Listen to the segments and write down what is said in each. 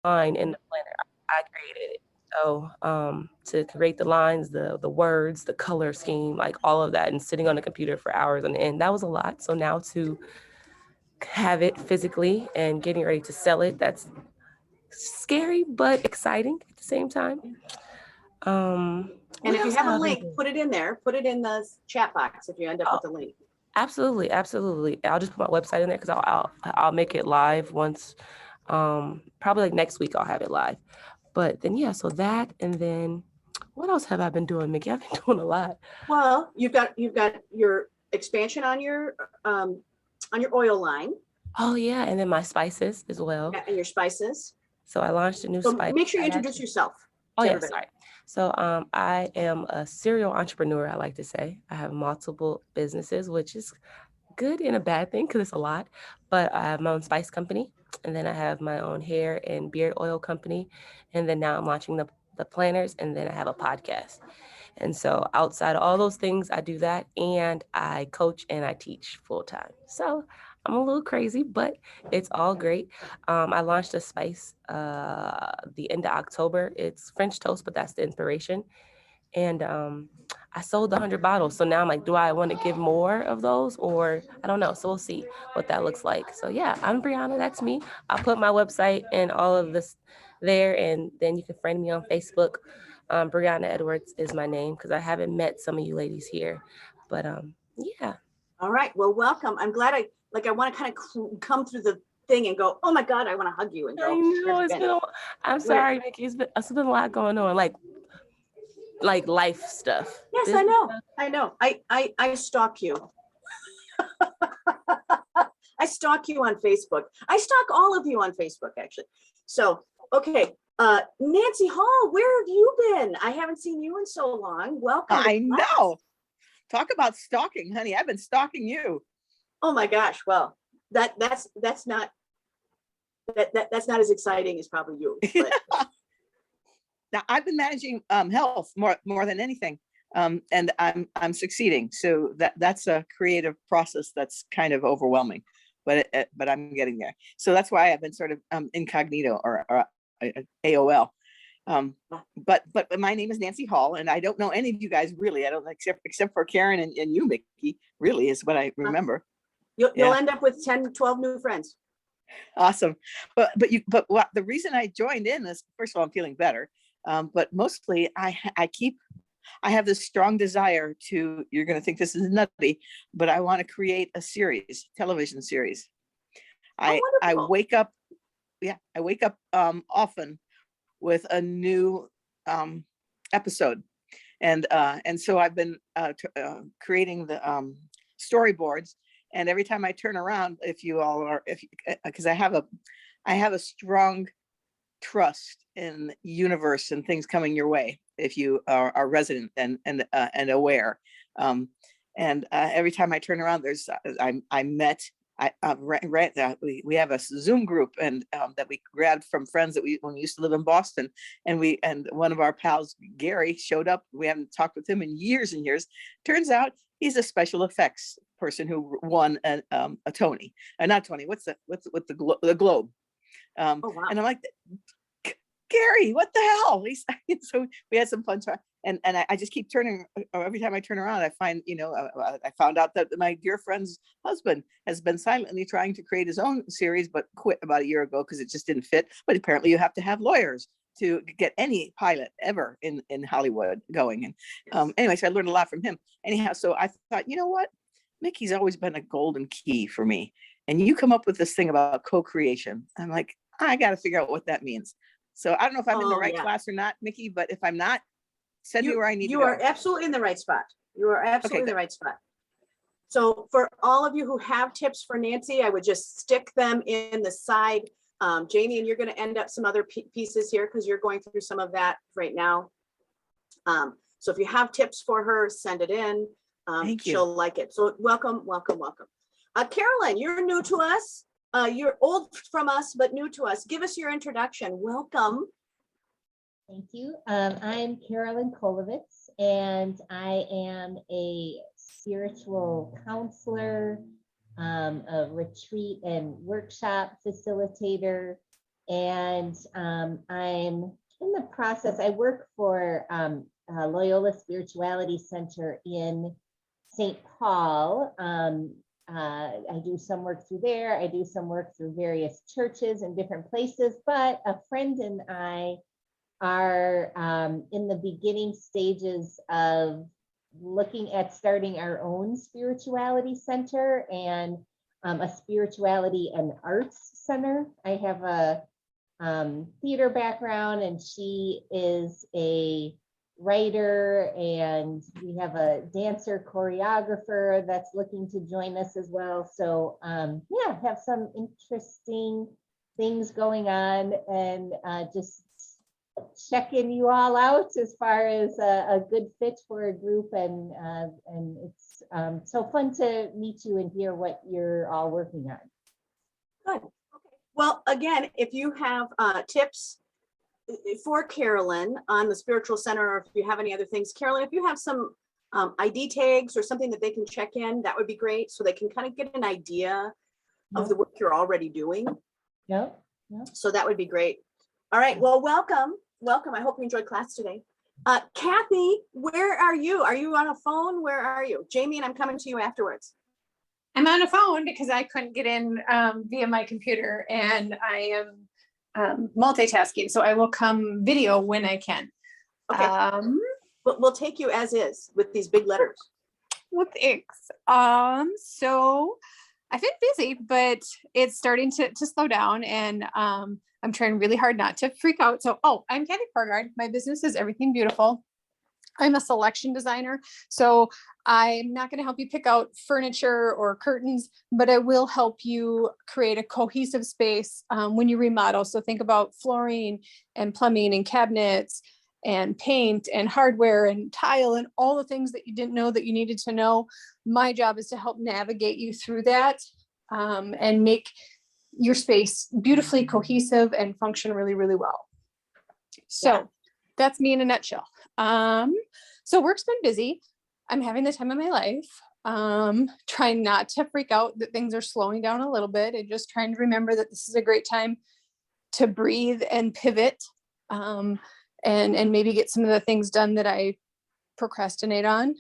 line in the planner. I created it. So to create the lines, the words, the color scheme, like all of that, and sitting on the computer for hours on end, that was a lot. So now to have it physically and getting ready to sell it, that's scary but exciting at the same time. And What if you else have have a I been link, doing? put it in there, put it in the chat box if you end up Oh, with the link. absolutely, absolutely. I'll just put my website in there because I'll make it live once, probably like next week I'll have it live. But then yeah, so that and then what else have I been doing, Mickey? I've been doing a lot. Well, you've got your expansion on your oil line Oh yeah, and then my spices as well. and your spices. So I launched a new So spice. make sure you I introduce actually yourself Oh to yeah, everybody. sorry. So I am a serial entrepreneur, I like to say. I have multiple businesses, which is good and a bad thing because it's a lot. But I have my own spice company, and then I have my own hair and beard oil company, and then now I'm launching the planners, and then I have a podcast. And so outside of all those things, I do that, and I coach and I teach full time. So I'm a little crazy, but it's all great. I launched a spice the end of October. It's French toast, but that's the inspiration. And I sold 100 bottles. So now I'm like, do I want to give more of those or I don't know. So we'll see what that looks like. So yeah, I'm Brianna. That's me. I'll put my website and all of this there, and then you can friend me on Facebook. Brianna Edwards is my name because I haven't met some of you ladies here. But yeah. All right. Well, welcome. I'm glad I want to kind of come through the thing and go, oh my God, I want to hug you and I go, where know have you it's been? been. I'm Where? sorry, Mickey. It's been a lot going on, like life stuff, Yes, I business know. stuff. I know. I stalk you. I stalk you on Facebook. I stalk all of you on Facebook, actually. So, okay. Nancy Hall, where have you been? I haven't seen you in so long. Welcome to I class. know. Talk about stalking, honey. I've been stalking you. Oh my gosh. Well, that's not that's not as exciting as probably you, but Now I've been managing health more than anything, and I'm succeeding. So that's a creative process that's kind of overwhelming, but I'm getting there. So that's why I've been sort of incognito or AOL. Um, but my name is Nancy Hall, and I don't know any of you guys really. I don't except for Karen and you, Mickey. Really is what I remember. you'll Yeah. end up with 10, 12 new friends. Awesome. But what the reason I joined in is, first of all, I'm feeling better. But mostly I have this strong desire to, you're going to think this is nutty, but I want to create a series, television series. Oh, I wonderful. wake up, yeah, I wake up often with a new episode. And so I've been creating the storyboards. And every time I turn around, if you all are, if because I have a strong trust in universe and things coming your way if you are resident and aware. Um, and every time I turn around, there's I met. We have a Zoom group and that we grabbed from friends that we when we used to live in Boston, and one of our pals Gary showed up. We haven't talked with him in years and years. Turns out he's a special effects person who won a Tony, not Tony. What's the Globe? Oh, wow. And I'm like, Gary, what the hell? So we had some fun time. And I just keep turning, every time I turn around, I find, I found out that my dear friend's husband has been silently trying to create his own series, but quit about a year ago because it just didn't fit. But apparently you have to have lawyers to get any pilot ever in Hollywood going. And anyway, so I learned a lot from him. Anyhow, so I thought, you know what? Mickey's always been a golden key for me. And you come up with this thing about co-creation. I'm like, I got to figure out what that means. So I don't know if I'm in the Oh, right yeah. class or not, Mickey, but if I'm not, send me where I need to You are go. absolutely in the right spot. You are Okay, absolutely in good. the right spot. So for all of you who have tips for Nancy, I would just stick them in the side. Jamie, and you're going to end up some other pieces here because you're going through some of that right now. So if you have tips for her, send it in. Thank you. She'll like it. So welcome, welcome, welcome. Carolyn, you're new to us. You're old from us, but new to us. Give us your introduction. Welcome. Thank you. I'm Carolyn Kolovitz, and I am a spiritual counselor, a retreat and workshop facilitator, And I'm in the process, I work for Loyola Spirituality Center in St. Paul. I do some work through there. I do some work through various churches and different places, but a friend and I are in the beginning stages of looking at starting our own spirituality center and a spirituality and arts center. I have a theater background, and she is a writer, and we have a dancer choreographer that's looking to join us as well. So yeah, have some interesting things going on, and just checking you all out as far as a good fit for a group, and it's so fun to meet you and hear what you're all working on. Good. Okay. Well, again, if you have tips for Carolyn on the Spiritual Center, or if you have any other things, Carolyn, if you have some ID tags or something that they can check in, that would be great, so they can kind of get an idea of the work you're already doing. Yep. So that would be great. All right. Well, welcome. Welcome. I hope you enjoyed class today. Kathy, where are you? Are you on a phone? Where are you? Jamie and I'm coming to you afterwards. I'm on a phone because I couldn't get in via my computer, and I am multitasking. So I will come video when I can. Okay. We'll take you as is with these big letters. Well, thanks. So I've been busy, but it's starting to slow down, and I'm trying really hard not to freak out. So, I'm Kathy Pargard. My business is Everything Beautiful. I'm a selection designer, so I'm not going to help you pick out furniture or curtains, but I will help you create a cohesive space when you remodel. So think about flooring and plumbing and cabinets and paint and hardware and tile and all the things that you didn't know that you needed to know. My job is to help navigate you through that and make your space beautifully cohesive and function really, really well. So that's me in a nutshell. So work's been busy. I'm having the time of my life. Trying not to freak out that things are slowing down a little bit, and just trying to remember that this is a great time to breathe and pivot, and maybe get some of the things done that I procrastinate on.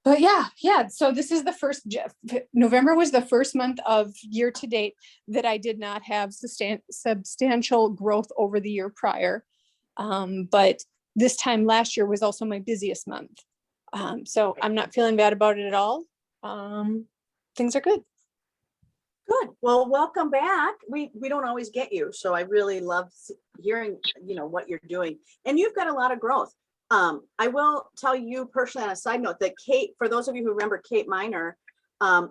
But yeah. So this is the first, November was the first month of year to date that I did not have substantial growth over the year prior. But this time last year was also my busiest month. So I'm not feeling bad about it at all. Things are good. Good. Well, welcome back. We don't always get you, so I really love hearing, what you're doing, and you've got a lot of growth. I will tell you personally on a side note that Kate, for those of you who remember Kate Miner,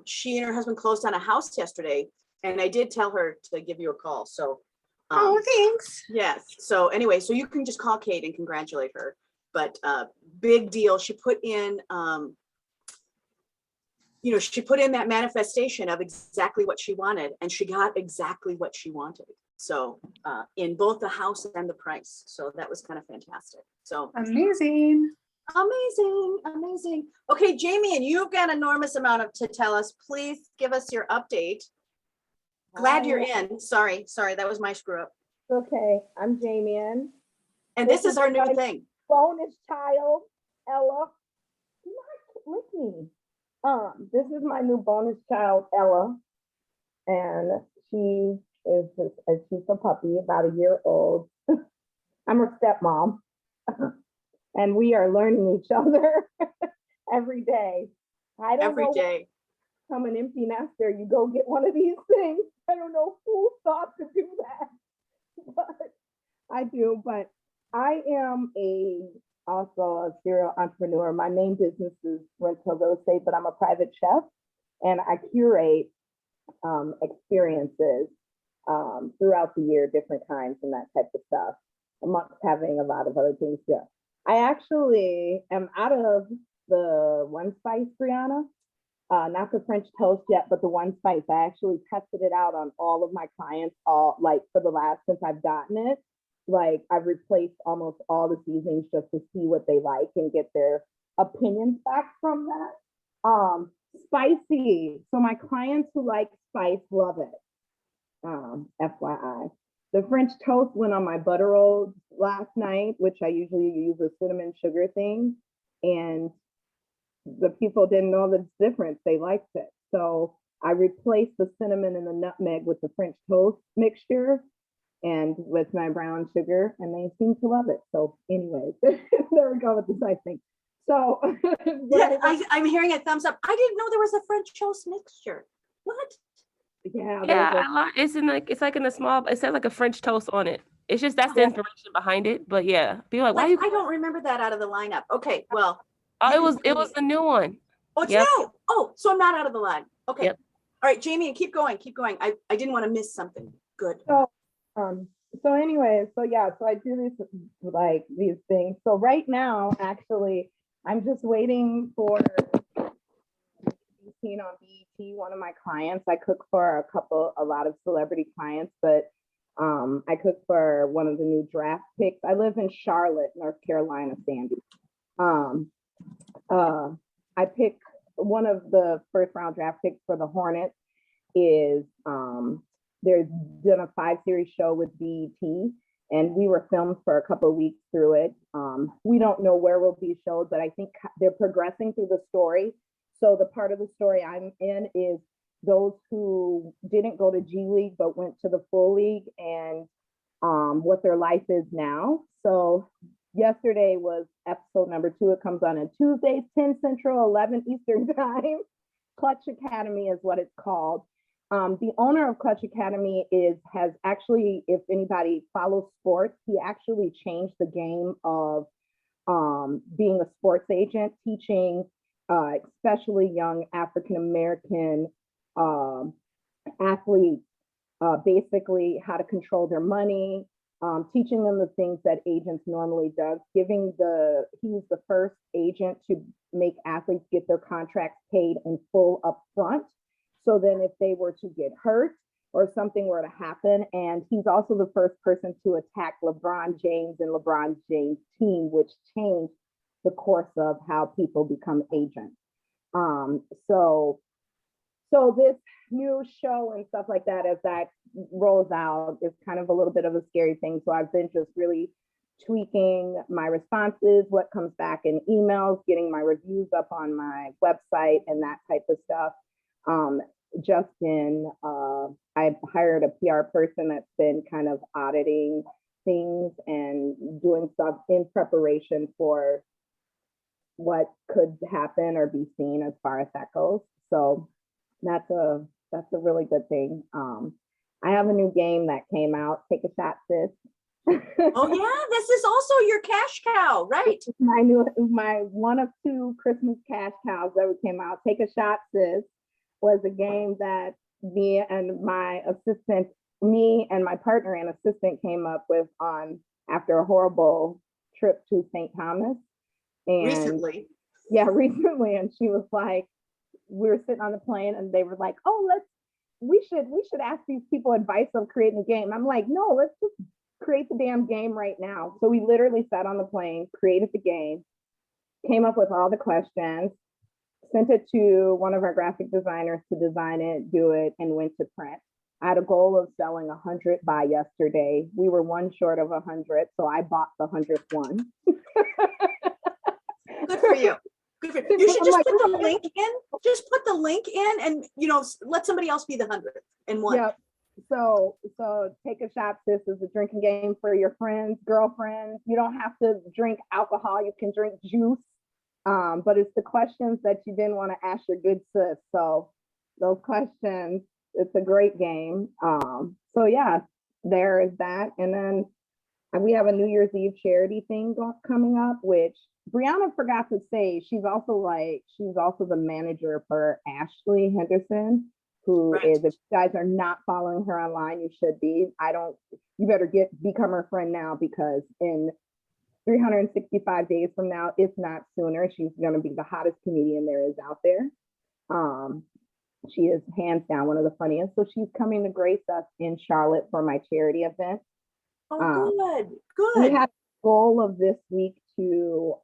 she and her husband closed on a house yesterday, and I did tell her to give you a call. So, Thanks. yes. So anyway, so you can just call Kate and congratulate her. But big deal. She put in, she put in that manifestation of exactly what she wanted, and she got exactly what she wanted. So in both the house and the price. So that was kind of fantastic. So Amazing. Amazing. Okay, Jamie, and you've got an enormous amount to tell us. Please give us your update. Glad you're in. Sorry, that was my screw up. Okay, I'm Jamian. And this is our new thing. Bonus child, Ella. Do not lick me. This is my new bonus child, Ella, and she's a puppy, about a year old. I'm her stepmom, and we are learning each other every day. I don't Every know. day. I'm an empty nester. You go get one of these things. I don't know who thought to do that, but I do. But I am also a serial entrepreneur. My main business is rental real estate, but I'm a private chef, and I curate experiences throughout the year, different kinds and that type of stuff, amongst having a lot of other things to do. I actually am out of the One Spice, Brianna. Not the French toast yet, but the One Spice. I actually tested it out on all of my clients, since I've gotten it. Like, I've replaced almost all the seasonings just to see what they like and get their opinions back from that. Spicy. So my clients who like spice love it. FYI. The French toast went on my butter rolls last night, which I usually use a cinnamon sugar thing. And the people didn't know the difference. They liked it. So I replaced the cinnamon and the nutmeg with the French toast mixture and with my brown sugar, and they seem to love it. So anyways, there we go with the side thing. So Yeah, I'm hearing a thumbs up. I didn't know there was a French toast mixture. What? yeah, Yeah, there's I like it's like in a small, it says like a French toast on it. It's just that's the Yeah. information behind it. But yeah, people are like, why Like, you I don't remember that out of the lineup. Okay, well. oh, you it can was tell the me. new one. Oh, it's Yep. new. Oh, so I'm not out of the line. Okay. Yep. All right, Jamie, keep going, keep going. I didn't want to miss something. Good. So, so anyway, so yeah, so I do these like these things. So right now, actually, I'm just waiting for seen on BET. One of my clients, I cook for a lot of celebrity clients, but I cook for one of the new draft picks. I live in Charlotte, North Carolina, Sandy. I pick one of the first round draft picks for the Hornets is they're done a 5-series show with BET, and we were filmed for a couple of weeks through it. We don't know where we'll be showed, but I think they're progressing through the story. So the part of the story I'm in is those who didn't go to G League but went to the full league and what their life is now. So yesterday was episode number 2. It comes on Tuesdays, 10 Central, 11 Eastern time. Clutch Academy is what it's called. The owner of Clutch Academy has actually, if anybody follows sports, he actually changed the game of being a sports agent, teaching especially young African-American athletes basically how to control their money, teaching them the things that agents normally does, he's the first agent to make athletes get their contracts paid in full upfront. So then if they were to get hurt or something were to happen, and he's also the first person to attack LeBron James and LeBron James' team, which changed the course of how people become agents. So this new show and stuff like that, as that rolls out, is kind of a little bit of a scary thing. So I've been just really tweaking my responses, what comes back in emails, getting my reviews up on my website and that type of stuff. I've hired a PR person that's been kind of auditing things and doing stuff in preparation for what could happen or be seen as far as that goes. So that's a really good thing. I have a new game that came out, Take a Shot, Sis. Oh yeah, this is also your cash cow, right? my one of 2 Christmas cash cows that came out. Take a Shot, Sis was a game that me and my partner and assistant came up with after a horrible trip to St. Thomas. And Recently. yeah, recently. And she was like, we were sitting on the plane and they were like, oh, we should ask these people advice of creating a game. I'm like, no, let's just create the damn game right now. So we literally sat on the plane, created the game, came up with all the questions, sent it to one of our graphic designers to design it, do it, and went to print. I had a goal of selling 100 by yesterday. We were one short of 100, so I bought the 100th one. Good for you. Good for you. You should just put the link in. Just put the link in, and let somebody else be the 100th and one. Yep. So Take a Shot, Sis is a drinking game for your friends, girlfriends. You don't have to drink alcohol. You can drink juice. But it's the questions that you didn't want to ask your good sis. So those questions, it's a great game. So yeah, there is that. And then we have a New Year's Eve charity thing coming up, which Brianna forgot to say. She's also the manager for Ashley Henderson, who Right. is, if you guys are not following her online, you should be. You better become her friend now, because in 365 days from now, if not sooner, she's going to be the hottest comedian there is out there. She is hands down one of the funniest. So she's coming to grace us in Charlotte for my charity event. Oh, good. We Good. had a goal of this week to,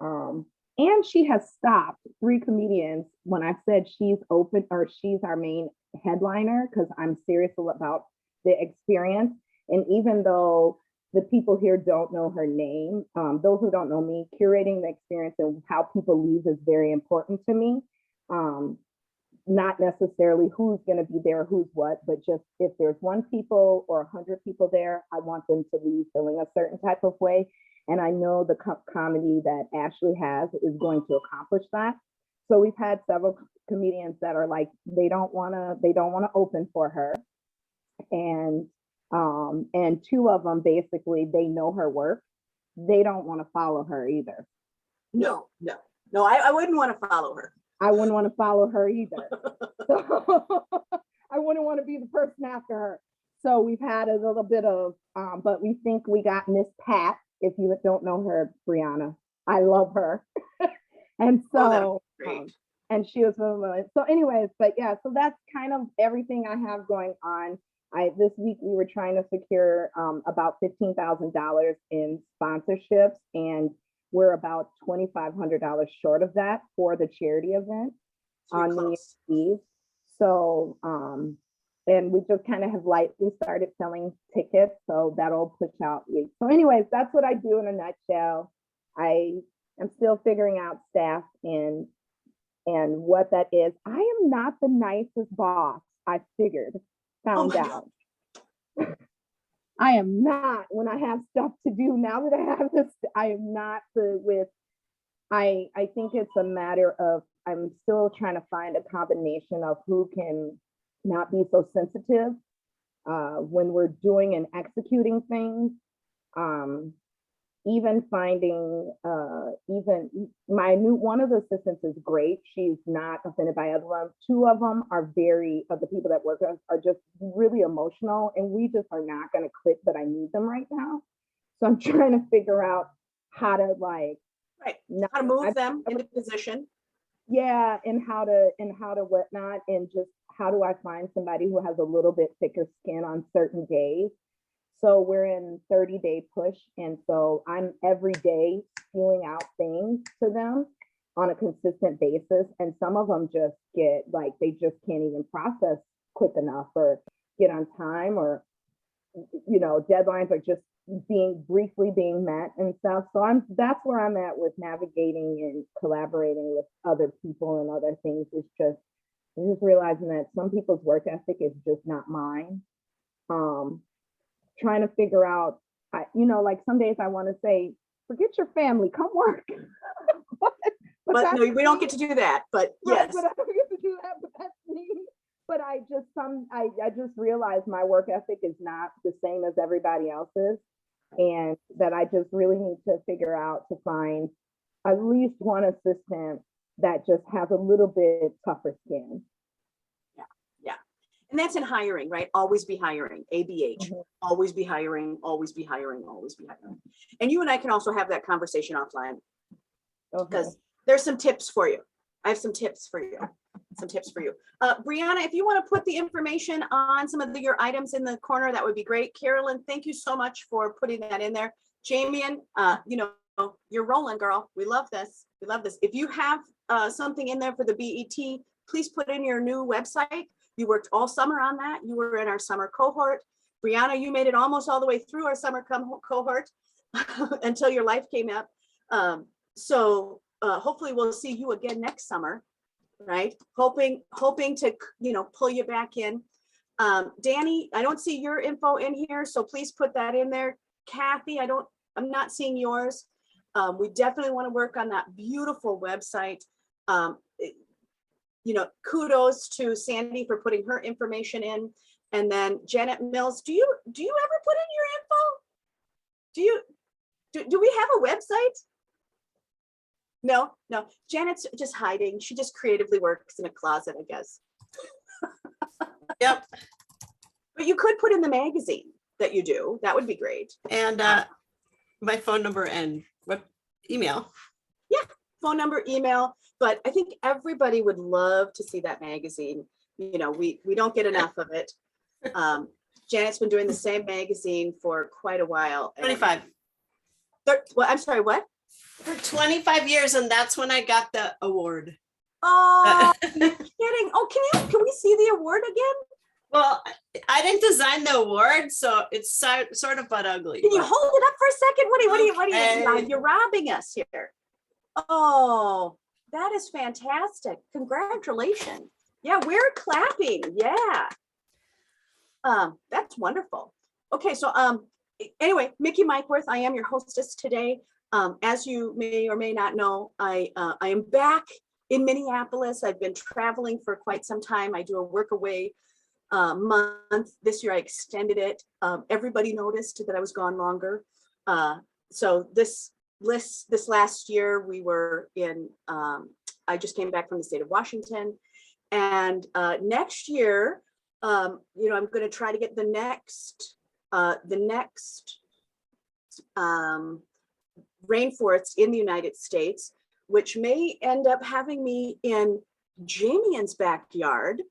and she has stopped 3 comedians when I said she's open, or she's our main headliner, because I'm serious about the experience. And even though the people here don't know her name, those who don't know me, curating the experience and how people leave is very important to me. Not necessarily who's going to be there, who's what, but just if there's 1 people or 100 people there, I want them to leave feeling a certain type of way. And I know the comedy that Ashley has is going to accomplish that. So we've had several comedians that are like, they don't want to open for her. And 2 of them, basically, they know her work. They don't want to follow her either. No, I wouldn't want to follow her. I wouldn't want to follow her either. So I wouldn't want to be the person after her. So we've had a little bit of, but we think we got Miss Pat. If you don't know her, Brianna, I love her. And so, Great. and she was, so anyways, but yeah, so that's kind of everything I have going on. This week we were trying to secure about $15,000 in sponsorships, and we're about $2,500 short of that for the charity event So you're on New close. Year's Eve. So, and we just kind of have lightly started selling tickets, so that'll push out weeks. So anyways, that's what I do in a nutshell. I am still figuring out staff and what that is. I am not the nicest boss, I found my out. I am not, when I have stuff to do. Now that I have this, I am not I think it's a matter of, I'm still trying to find a combination of who can not be so sensitive when we're doing and executing things. Even finding, even one of the assistants is great. She's not offended by other ones. 2 of them are of the people that work with us are just really emotional, and we just are not going to click, but I need them right now. So I'm trying to figure out how to Right. How to move them into position. yeah, and how to whatnot, and just how do I find somebody who has a little bit thicker skin on certain days. So we're in 30-day push, and so I'm every day spewing out things to them on a consistent basis, and some of them just get like, they just can't even process quick enough or get on time, or deadlines are just briefly being met and stuff. So that's where I'm at with navigating and collaborating with other people and other things. It's just realizing that some people's work ethic is just not mine. Trying to figure out, like some days I want to say, forget your family, come work. But no, we don't get to do that, but Right, yes. but I don't get to do that, but that's me. But I just realized my work ethic is not the same as everybody else's, and that I just really need to figure out to find at least one assistant that just has a little bit tougher skin. And that's in hiring, right? Always be hiring, ABH, Mhm. always be hiring, always be hiring, always be hiring. And you and I can also have that conversation offline, because there's some tips for you. I have some tips for you. Brianna, if you want to put the information on some of your items in the corner, that would be great. Carolyn, thank you so much for putting that in there. Jamian, you're rolling, girl. We love this. If you have something in there for the BET, please put in your new website. You worked all summer on that. You were in our summer cohort. Brianna, you made it almost all the way through our summer cohort until your life came up. So hopefully we'll see you again next summer, right? Hoping to, pull you back in. Danny, I don't see your info in here, so please put that in there. Kathy, I'm not seeing yours. We definitely want to work on that beautiful website. Kudos to Sandy for putting her information in. And then Janet Mills, do you ever put in your info? Do we have a website? No. Janet's just hiding. She just creatively works in a closet, I guess. Yep. But you could put in the magazine that you do. That would be great. And my phone number and email. Phone number, email, but I think everybody would love to see that magazine. We don't get enough of it. Janet's been doing the same magazine for quite a while. 25. Well, I'm sorry, what? For 25 years, and that's when I got the award. Oh, you're kidding. Oh, can we see the award again? Well, I didn't design the award, so it's sort of but ugly. Can you but- hold it up for a second? What are you, Okay. you're robbing us here. Oh, that is fantastic. Congratulations. Yeah, we're clapping. Yeah. That's wonderful. Okay, so anyway, Mickey Mikeworth, I am your hostess today. As you may or may not know, I am back in Minneapolis. I've been traveling for quite some time. I do a work away month. This year I extended it. Everybody noticed that I was gone longer. So this last year we were in, I just came back from the state of Washington. And next year, I'm going to try to get the next rainforests in the United States, which may end up having me in Jamian's backyard,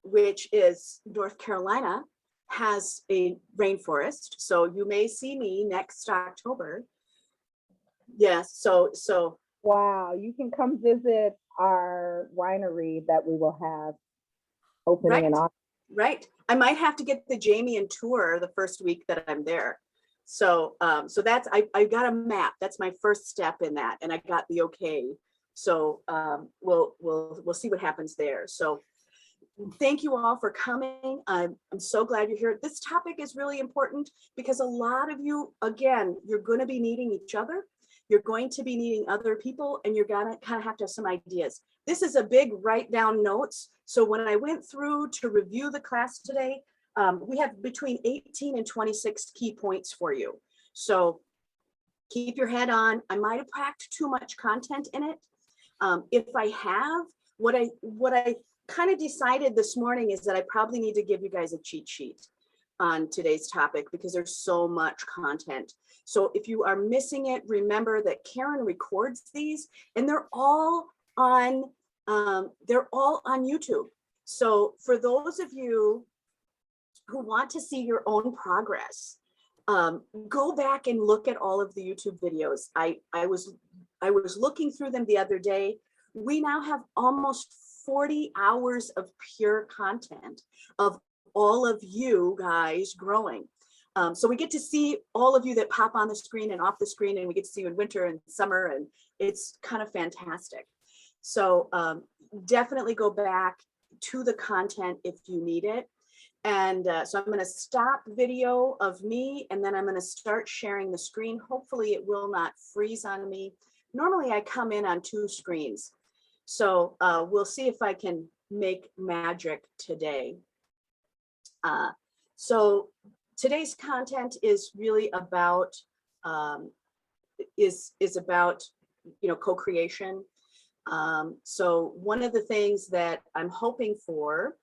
which is North Carolina, has a rainforest. So you may see me next October. Yes, so Wow, you can come visit our winery that we will have opening in Right. August. right. I might have to get the Jamian tour the first week that I'm there. So that's, I got a map. That's my first step in that, and I got the okay. So we'll see what happens there. So thank you all for coming. I'm so glad you're here. This topic is really important because a lot of you, again, you're going to be needing each other. You're going to be needing other people, and you're gonna kind of have to have some ideas. This is a big write down notes. So when I went through to review the class today, we have between 18 and 26 key points for you. So keep your head on. I might have packed too much content in it. If I have, what I kind of decided this morning is that I probably need to give you guys a cheat sheet on today's topic because there's so much content. So if you are missing it, remember that Karen records these, and they're all on YouTube. So for those of you who want to see your own progress, go back and look at all of the YouTube videos. I was looking through them the other day. We now have almost 40 hours of pure content of all of you guys growing. So we get to see all of you that pop on the screen and off the screen, and we get to see you in winter and summer, and it's kind of fantastic. So definitely go back to the content if you need it. And so I'm going to stop video of me, and then I'm going to start sharing the screen. Hopefully it will not freeze on me. Normally I come in on 2 screens. So we'll see if I can make magic today. So today's content is really about is about co-creation. So one of the things that I'm hoping for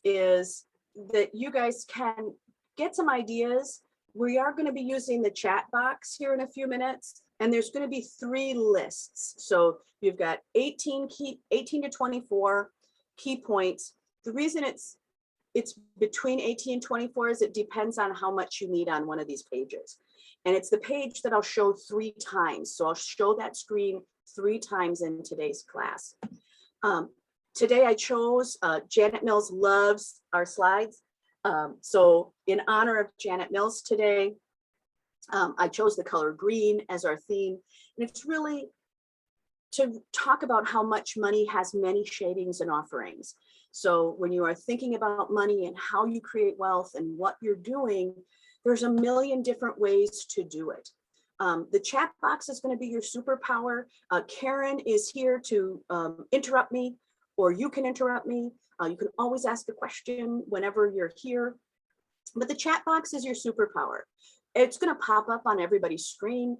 is that you guys can get some ideas. We are going to be using the chat box here in a few minutes, and there's going to be 3 lists. So you've got 18 to 24 key points. The reason it's between 18 and 24 is it depends on how much you need on one of these pages. And it's the page that I'll show 3 times. So I'll show that screen 3 times in today's class. Today I chose, Janet Mills loves our slides. So in honor of Janet Mills today, I chose the color green as our theme. And it's really to talk about how much money has many shadings and offerings. So when you are thinking about money and how you create wealth and what you're doing, there's a million different ways to do it. The chat box is going to be your superpower. Karen is here to interrupt me, or you can interrupt me. You can always ask a question whenever you're here. But the chat box is your superpower. It's going to pop up on everybody's screen.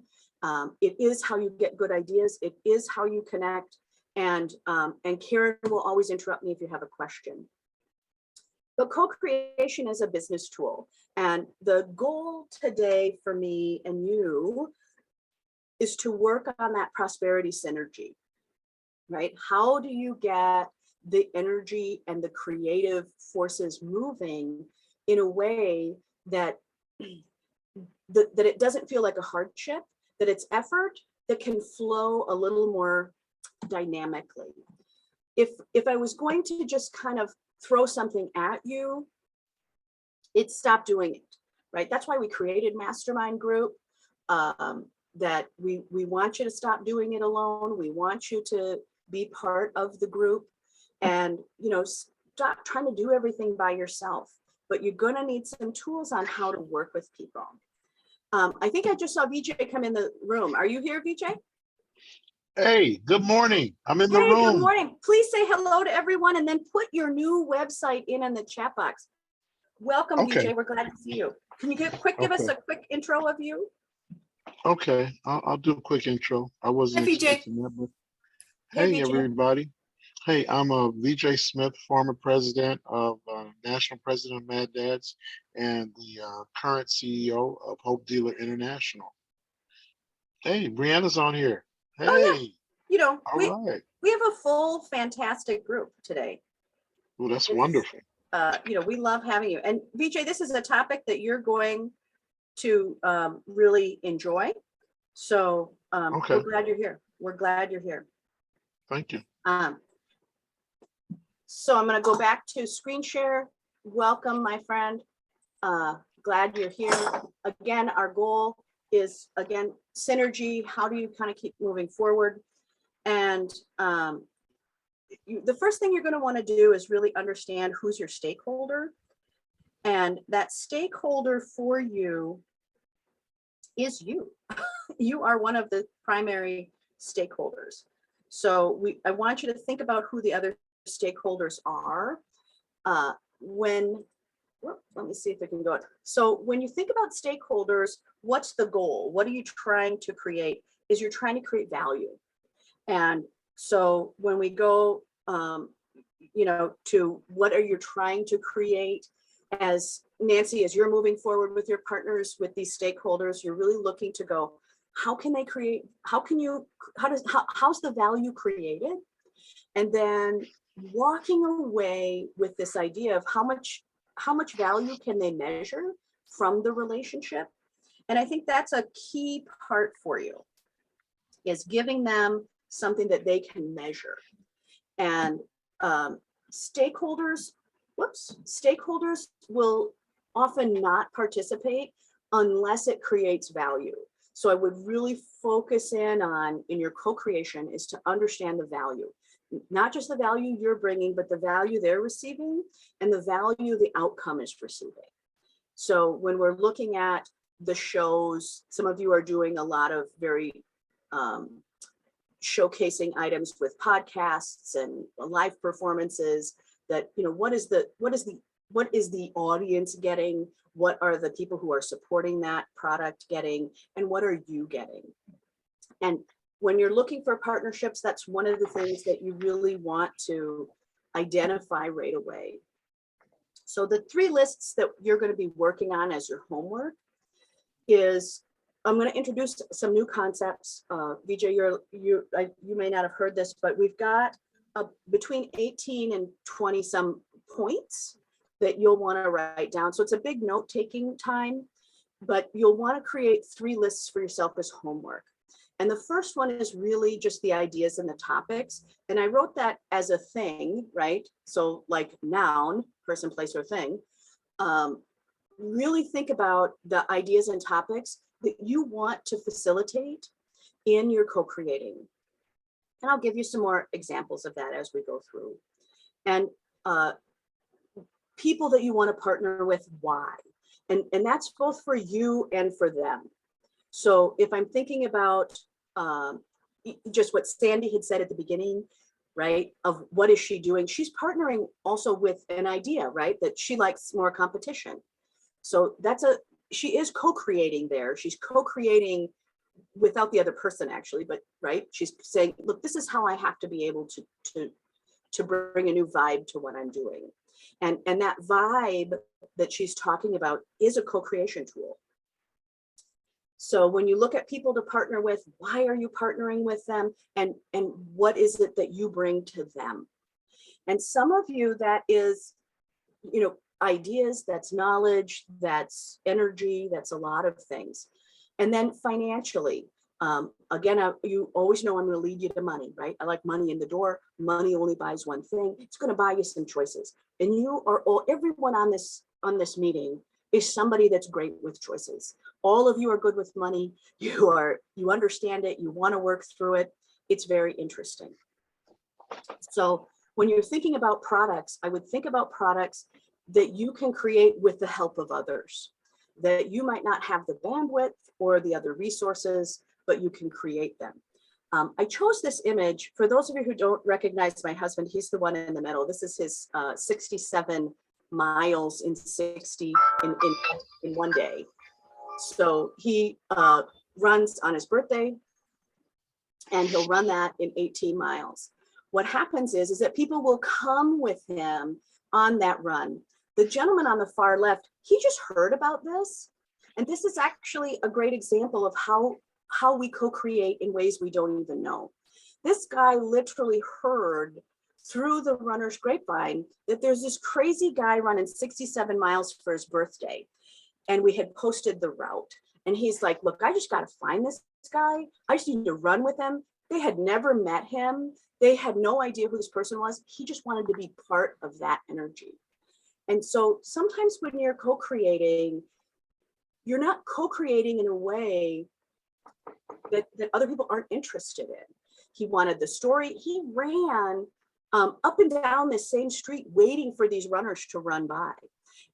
It is how you get good ideas. It is how you connect. And Karen will always interrupt me if you have a question. But co-creation is a business tool. And the goal today for me and you is to work on that prosperity synergy, right? How do you get the energy and the creative forces moving in a way that, that it doesn't feel like a hardship, that it's effort that can flow a little more dynamically. If I was going to just kind of throw something at you, it stopped doing it, right? That's why we created Mastermind Group. That we want you to stop doing it alone. We want you to be part of the group, and stop trying to do everything by yourself. But you're going to need some tools on how to work with people. I think I just saw VJ come in the room. Are you here, VJ? Hey, good morning. I'm in the Hey, good room. morning. Please say hello to everyone and then put your new website in the chat box. Welcome, Okay. VJ. We're glad to see you. Can you give us Okay. a quick intro of you? Okay, I'll do a quick intro. I wasn't Hi, VJ. expecting that, but Hey, hey, VJ. everybody. Hey, I'm VJ Smith, former president of National President of Mad Dads and the current CEO of Hope Dealer International. Hey, Brianna's on here. Hey, Oh, yeah. all right. We have a full, fantastic group today. Well, that's It's, wonderful. We love having you. And VJ, this is a topic that you're going to really enjoy. So Okay. we're glad you're here. We're glad you're here. Thank you. So I'm going to go back to screen share. Welcome, my friend. Glad you're here. Again, our goal is, again, synergy. How do you kind of keep moving forward? And the first thing you're going to want to do is really understand who's your stakeholder. And that stakeholder for you is you. You are one of the primary stakeholders. So I want you to think about who the other stakeholders are. Let me see if I can go. So when you think about stakeholders, what's the goal? What are you trying to create? Is you're trying to create value. And so when we go, to what are you trying to create, as Nancy, as you're moving forward with your partners, with these stakeholders, you're really looking to go, how can they create, how's the value created? And then walking away with this idea of how much value can they measure from the relationship. And I think that's a key part for you, is giving them something that they can measure. And stakeholders will often not participate unless it creates value. So I would really focus in your co-creation is to understand the value, not just the value you're bringing, but the value they're receiving and the value the outcome is receiving. So when we're looking at the shows, some of you are doing a lot of very showcasing items with podcasts and live performances. That, what is the audience getting? What are the people who are supporting that product getting? And what are you getting? And when you're looking for partnerships, that's one of the things that you really want to identify right away. So the 3 lists that you're going to be working on as your homework is, I'm going to introduce some new concepts. VJ, you may not have heard this, but we've got between 18 and 20 some points that you'll want to write down. So it's a big note-taking time, but you'll want to create 3 lists for yourself as homework. And the first one is really just the ideas and the topics. And I wrote that as a thing, right? So like noun, person, place, or thing. Really think about the ideas and topics that you want to facilitate in your co-creating. And I'll give you some more examples of that as we go through. And people that you want to partner with, why? And that's both for you and for them. So if I'm thinking about just what Sandy had said at the beginning, right, of what is she doing? She's partnering also with an idea, right, that she likes more competition. So she is co-creating there. She's co-creating without the other person actually, but right, she's saying, look, this is how I have to be able to bring a new vibe to what I'm doing. And that vibe that she's talking about is a co-creation tool. So when you look at people to partner with, why are you partnering with them? And what is it that you bring to them? And some of you, that is, ideas, that's knowledge, that's energy, that's a lot of things. And then financially, Again, you always know I'm going to lead you to money, right? I like money in the door. Money only buys one thing. It's going to buy you some choices. And you are all, everyone on this meeting is somebody that's great with choices. All of you are good with money. You understand it. You want to work through it. It's very interesting. So when you're thinking about products, I would think about products that you can create with the help of others, that you might not have the bandwidth or the other resources, but you can create them. I chose this image for those of you who don't recognize my husband. He's the one in the middle. This is his 67 miles in one day. So he runs on his birthday, and he'll run that in 18 miles. What happens is that people will come with him on that run. The gentleman on the far left, he just heard about this. And this is actually a great example of how we co-create in ways we don't even know. This guy literally heard through the runner's grapevine that there's this crazy guy running 67 miles for his birthday. And we had posted the route. And he's like, look, I just got to find this guy. I just need to run with him. They had never met him. They had no idea who this person was. He just wanted to be part of that energy. And so sometimes when you're co-creating, you're not co-creating in a way that other people aren't interested in. He wanted the story. He ran up and down the same street waiting for these runners to run by.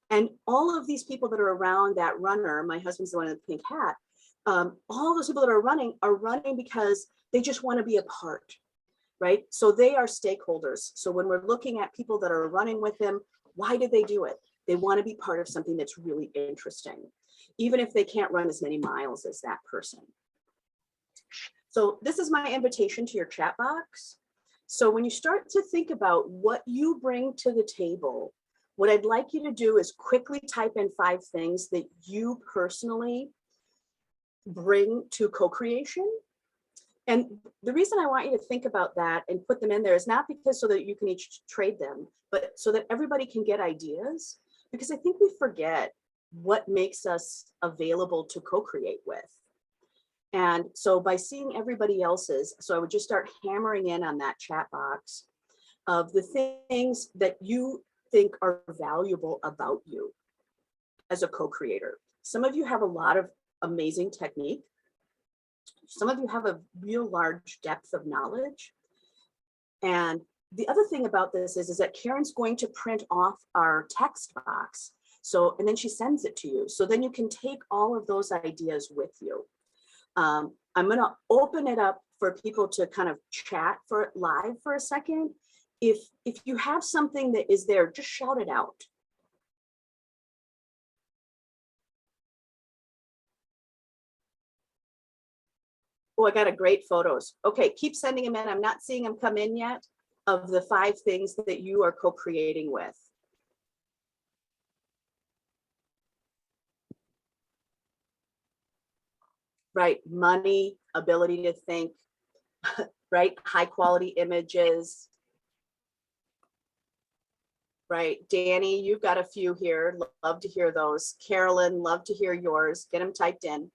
And all of these people that are around that runner, my husband's the one in the pink hat, all those people that are running because they just want to be a part, right? So they are stakeholders. So when we're looking at people that are running with him, why did they do it? They want to be part of something that's really interesting, even if they can't run as many miles as that person. So this is my invitation to your chat box. So when you start to think about what you bring to the table, what I'd like you to do is quickly type in 5 things that you personally bring to co-creation. And the reason I want you to think about that and put them in there is not because so that you can each trade them, but so that everybody can get ideas, because I think we forget what makes us available to co-create with. And so by seeing everybody else's, so I would just start hammering in on that chat box of the things that you think are valuable about you as a co-creator. Some of you have a lot of amazing technique. Some of you have a real large depth of knowledge. And the other thing about this is that Karen's going to print off our text box. So, and then she sends it to you. So then you can take all of those ideas with you. I'm going to open it up for people to kind of chat for live for a second. If you have something that is there, just shout it out. Oh, I got a great photos. Okay, keep sending them in. I'm not seeing them come in yet of the 5 things that you are co-creating with. Right, money, ability to think, right? High quality images. Right, Danny, you've got a few here. Love to hear those. Carolyn, love to hear yours. Get them typed in.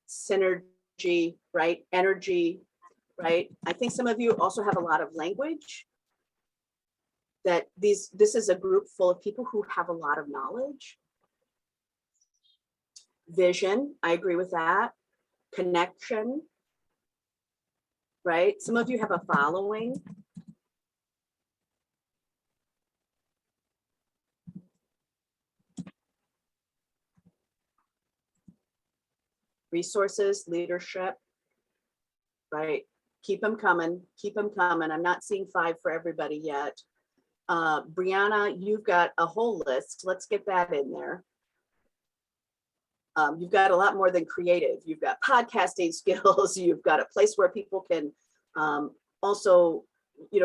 Synergy, right? Energy, right? I think some of you also have a lot of language. That this is a group full of people who have a lot of knowledge. Vision, I agree with that. Connection, right? Some of you have a following. Resources, leadership, right? Keep them coming, keep them coming. I'm not seeing 5 for everybody yet. Brianna, you've got a whole list. Let's get that in there. You've got a lot more than creative. You've got podcasting skills. You've got a place where people can also,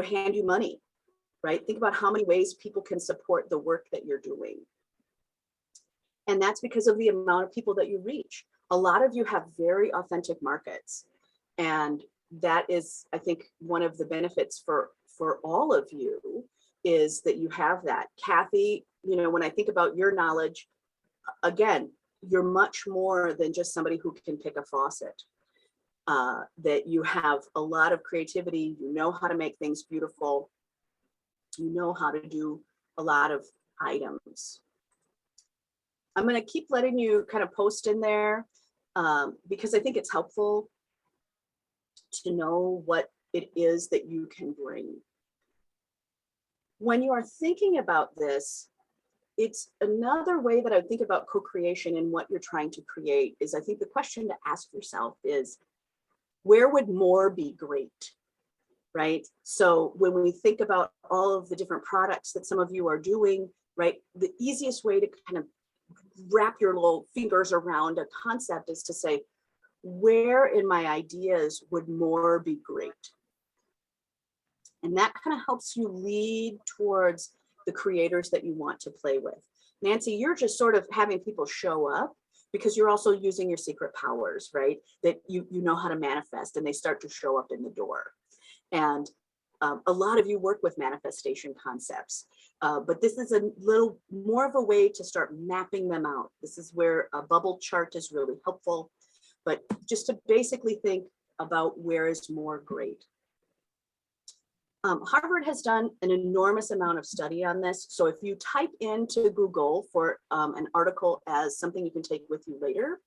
hand you money, right? Think about how many ways people can support the work that you're doing. And that's because of the amount of people that you reach. A lot of you have very authentic markets. And that is, I think, one of the benefits for all of you is that you have that. Kathy, when I think about your knowledge, again, you're much more than just somebody who can pick a faucet. That you have a lot of creativity, you know how to make things beautiful, you know how to do a lot of items. I'm going to keep letting you kind of post in there because I think it's helpful to know what it is that you can bring. When you are thinking about this, it's another way that I think about co-creation and what you're trying to create is, I think the question to ask yourself is, where would more be great? Right? So when we think about all of the different products that some of you are doing, right, the easiest way to kind of wrap your little fingers around a concept is to say, where in my ideas would more be great? And that kind of helps you lead towards the creators that you want to play with. Nancy, you're just sort of having people show up because you're also using your secret powers, right? That you know how to manifest and they start to show up in the door. And a lot of you work with manifestation concepts, but this is a little more of a way to start mapping them out. This is where a bubble chart is really helpful, but just to basically think about where is more great. Harvard has done an enormous amount of study on this. So if you type into Google for an article as something you can take with you later,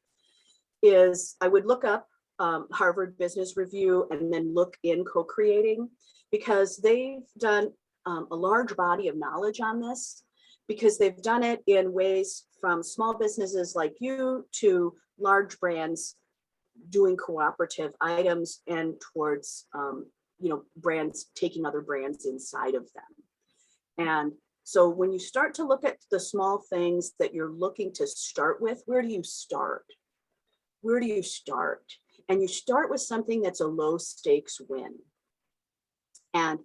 I would look up Harvard Business Review and then look in co-creating, because they've done a large body of knowledge on this, because they've done it in ways from small businesses like you to large brands doing cooperative items and towards brands taking other brands inside of them. And so when you start to look at the small things that you're looking to start with, where do you start? Where do you start? And you start with something that's a low stakes win. And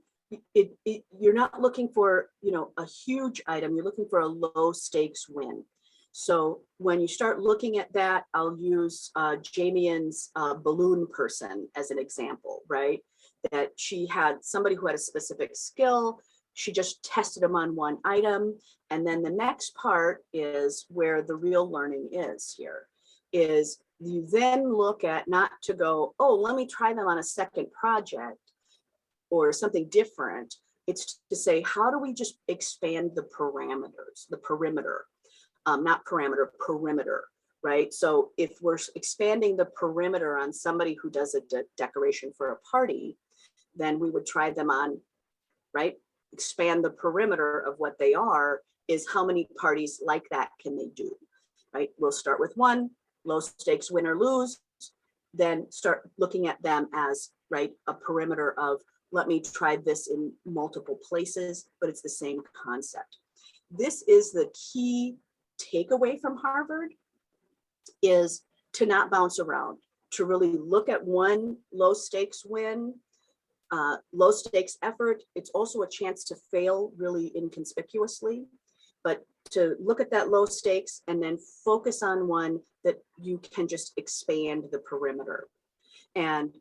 you're not looking for a huge item, you're looking for a low stakes win. So when you start looking at that, I'll use Jamian's balloon person as an example, right? That she had somebody who had a specific skill. She just tested them on one item. And then the next part is where the real learning is here, is you then look at not to go, oh, let me try them on a second project or something different. It's to say, how do we just expand the parameters, the perimeter? Not parameter, perimeter, right? So if we're expanding the perimeter on somebody who does a decoration for a party, then we would try them on, right? Expand the perimeter of what they are is how many parties like that can they do, right? We'll start with one, low stakes, win or lose, then start looking at them as, right, a perimeter of, let me try this in multiple places, but it's the same concept. This is the key takeaway from Harvard, is to not bounce around, to really look at one low stakes win, low stakes effort. It's also a chance to fail really inconspicuously, but to look at that low stakes and then focus on one that you can just expand the perimeter. And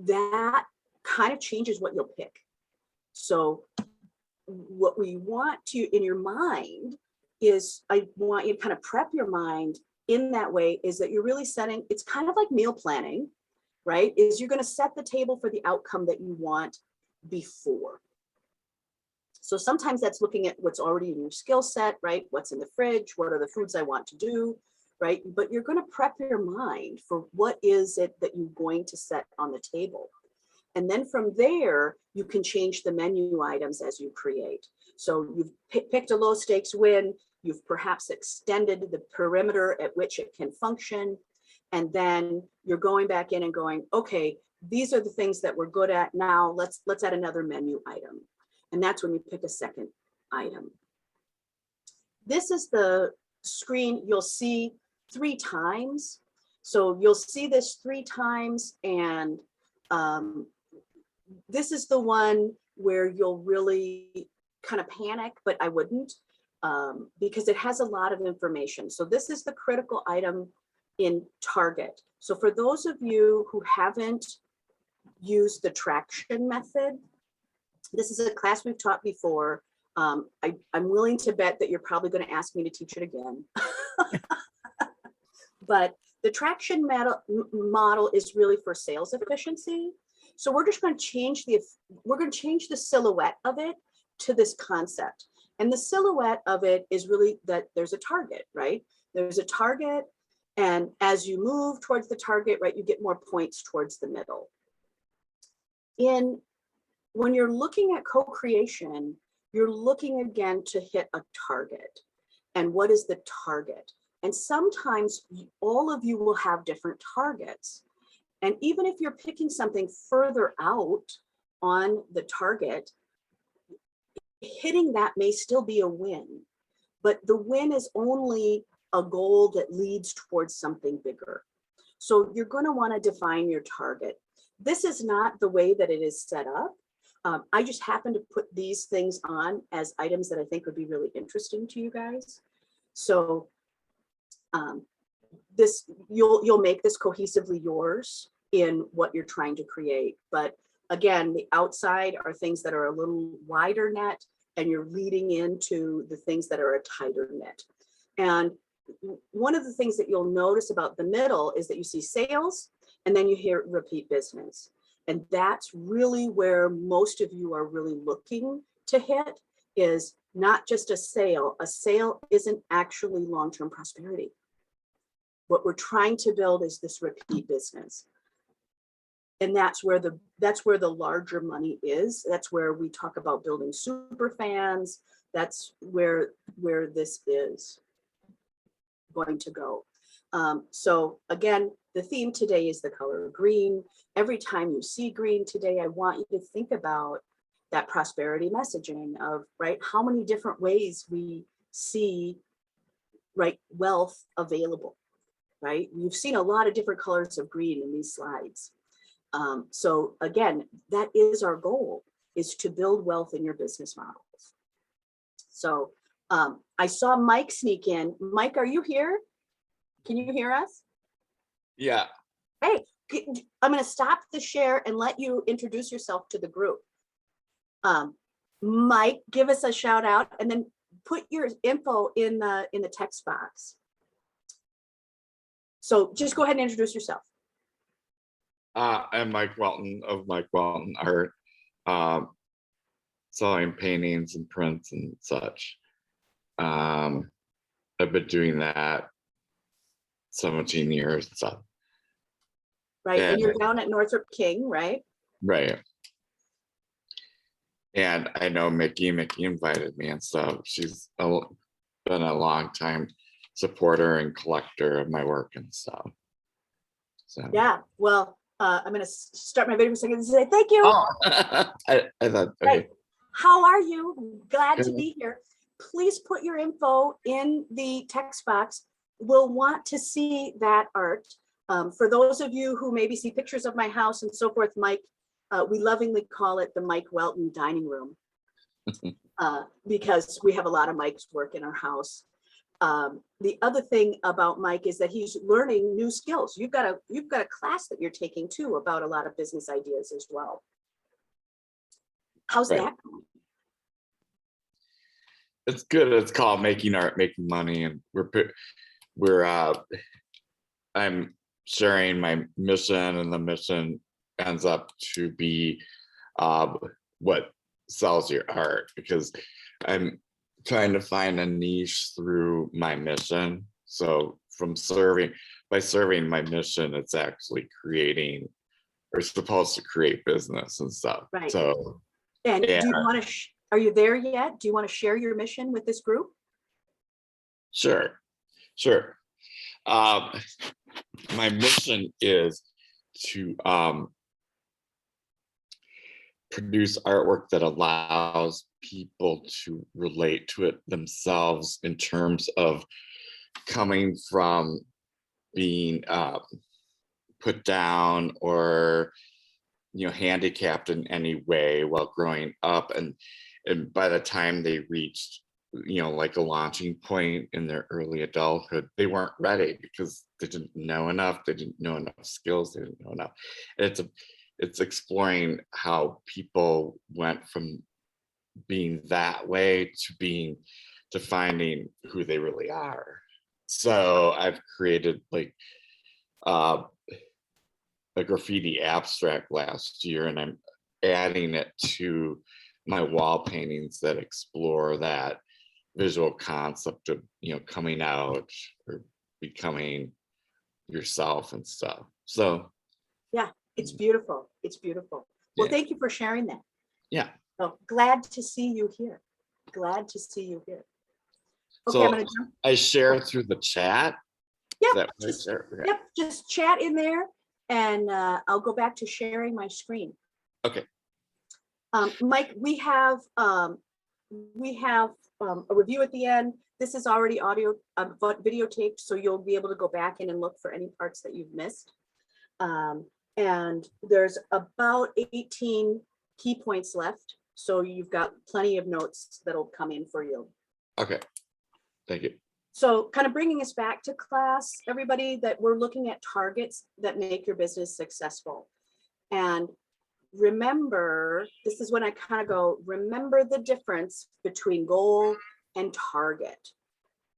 that kind of changes what you'll pick. So what we want to, in your mind, is I want you to kind of prep your mind in that way, is that you're really setting, it's kind of like meal planning, right? Is you're going to set the table for the outcome that you want before. So sometimes that's looking at what's already in your skill set, right? What's in the fridge? What are the foods I want to do, right? But you're going to prep your mind for what is it that you're going to set on the table. And then from there, you can change the menu items as you create. So you've picked a low stakes win, you've perhaps extended the perimeter at which it can function. And then you're going back in and going, okay, these are the things that we're good at. Now let's add another menu item. And that's when you pick a second item. This is the screen you'll see 3 times. So you'll see this 3 times, and this is the one where you'll really kind of panic, but I wouldn't, because it has a lot of information. So this is the critical item in Target. So for those of you who haven't used the traction method, this is a class we've taught before. I'm willing to bet that you're probably going to ask me to teach it again. But the traction model is really for sales efficiency. So we're just going to change the silhouette of it to this concept. And the silhouette of it is really that there's a target, right? There's a target. And as you move towards the target, right, you get more points towards the middle. When you're looking at co-creation, you're looking again to hit a target. And what is the target? And sometimes all of you will have different targets. And even if you're picking something further out on the target, hitting that may still be a win, but the win is only a goal that leads towards something bigger. So you're going to want to define your target. This is not the way that it is set up. I just happen to put these things on as items that I think would be really interesting to you guys. So you'll make this cohesively yours in what you're trying to create. But again, the outside are things that are a little wider net, and you're leading into the things that are a tighter net. And one of the things that you'll notice about the middle is that you see sales, and then you hear repeat business. And that's really where most of you are really looking to hit, is not just a sale. A sale isn't actually long-term prosperity. What we're trying to build is this repeat business. And that's where the larger money is. That's where we talk about building super fans. That's where this is going to go. So again, the theme today is the color green. Every time you see green today, I want you to think about that prosperity messaging of, right, how many different ways we see, right, wealth available, right? You've seen a lot of different colors of green in these slides. So again, that is our goal, is to build wealth in your business models. So I saw Mike sneak in. Mike, are you here? Can you hear us? Yeah. Hey, I'm going to stop the share and let you introduce yourself to the group. Mike, give us a shout out and then put your info in the text box. So just go ahead and introduce yourself. I'm Mike Welton of Mike Welton Art, selling paintings and prints and such. I've been doing that 17 years and stuff. Right, and you're down at Northrop King, right? Right. And I know Mickey invited me and stuff. She's been a long time supporter and collector of my work and stuff. So yeah, well, I'm going to start my video for a second and say thank you. Oh. I thought, okay. Right. How are you? Glad to be here. Please put your info in the text box. We'll want to see that art. For those of you who maybe see pictures of my house and so forth, Mike, we lovingly call it the Mike Welton dining room because we have a lot of Mike's work in our house. The other thing about Mike is that he's learning new skills. You've got a class that you're taking too about a lot of business ideas as well. How's that going? It's good. It's called Making Art, Making Money, and I'm sharing my mission, and the mission ends up to be what sells your art, because I'm trying to find a niche through my mission. So by serving my mission, it's actually creating, or supposed to create business and stuff. Right. So, and yeah. do you want to, are you there yet? Do you want to share your mission with this group? Sure. My mission is to produce artwork that allows people to relate to it themselves, in terms of coming from being put down or handicapped in any way while growing up, and by the time they reached like a launching point in their early adulthood, they weren't ready because they didn't know enough, they didn't know enough skills, they didn't know enough. And it's exploring how people went from being that way to finding who they really are. So I've created like uh, a graffiti abstract last year, and I'm adding it to my wall paintings that explore that visual concept of, coming out or becoming yourself and stuff. So It's beautiful. It's beautiful. Well, Yeah. thank you for sharing that. yeah. Oh, glad to see you here. Glad to see you here. Okay, So I'm gonna jump. I share through the chat. Is Yep, that what I just, share? Okay. yep, just chat in there and I'll go back to sharing my screen. Okay. Mike, we have a review at the end. This is already audio, videotaped, so you'll be able to go back in and look for any parts that you've missed. And there's about 18 key points left. So you've got plenty of notes that'll come in for you. Okay. Thank you. So kind of bringing us back to class, everybody, that we're looking at targets that make your business successful. And remember, this is when I kind of go, remember the difference between goal and target,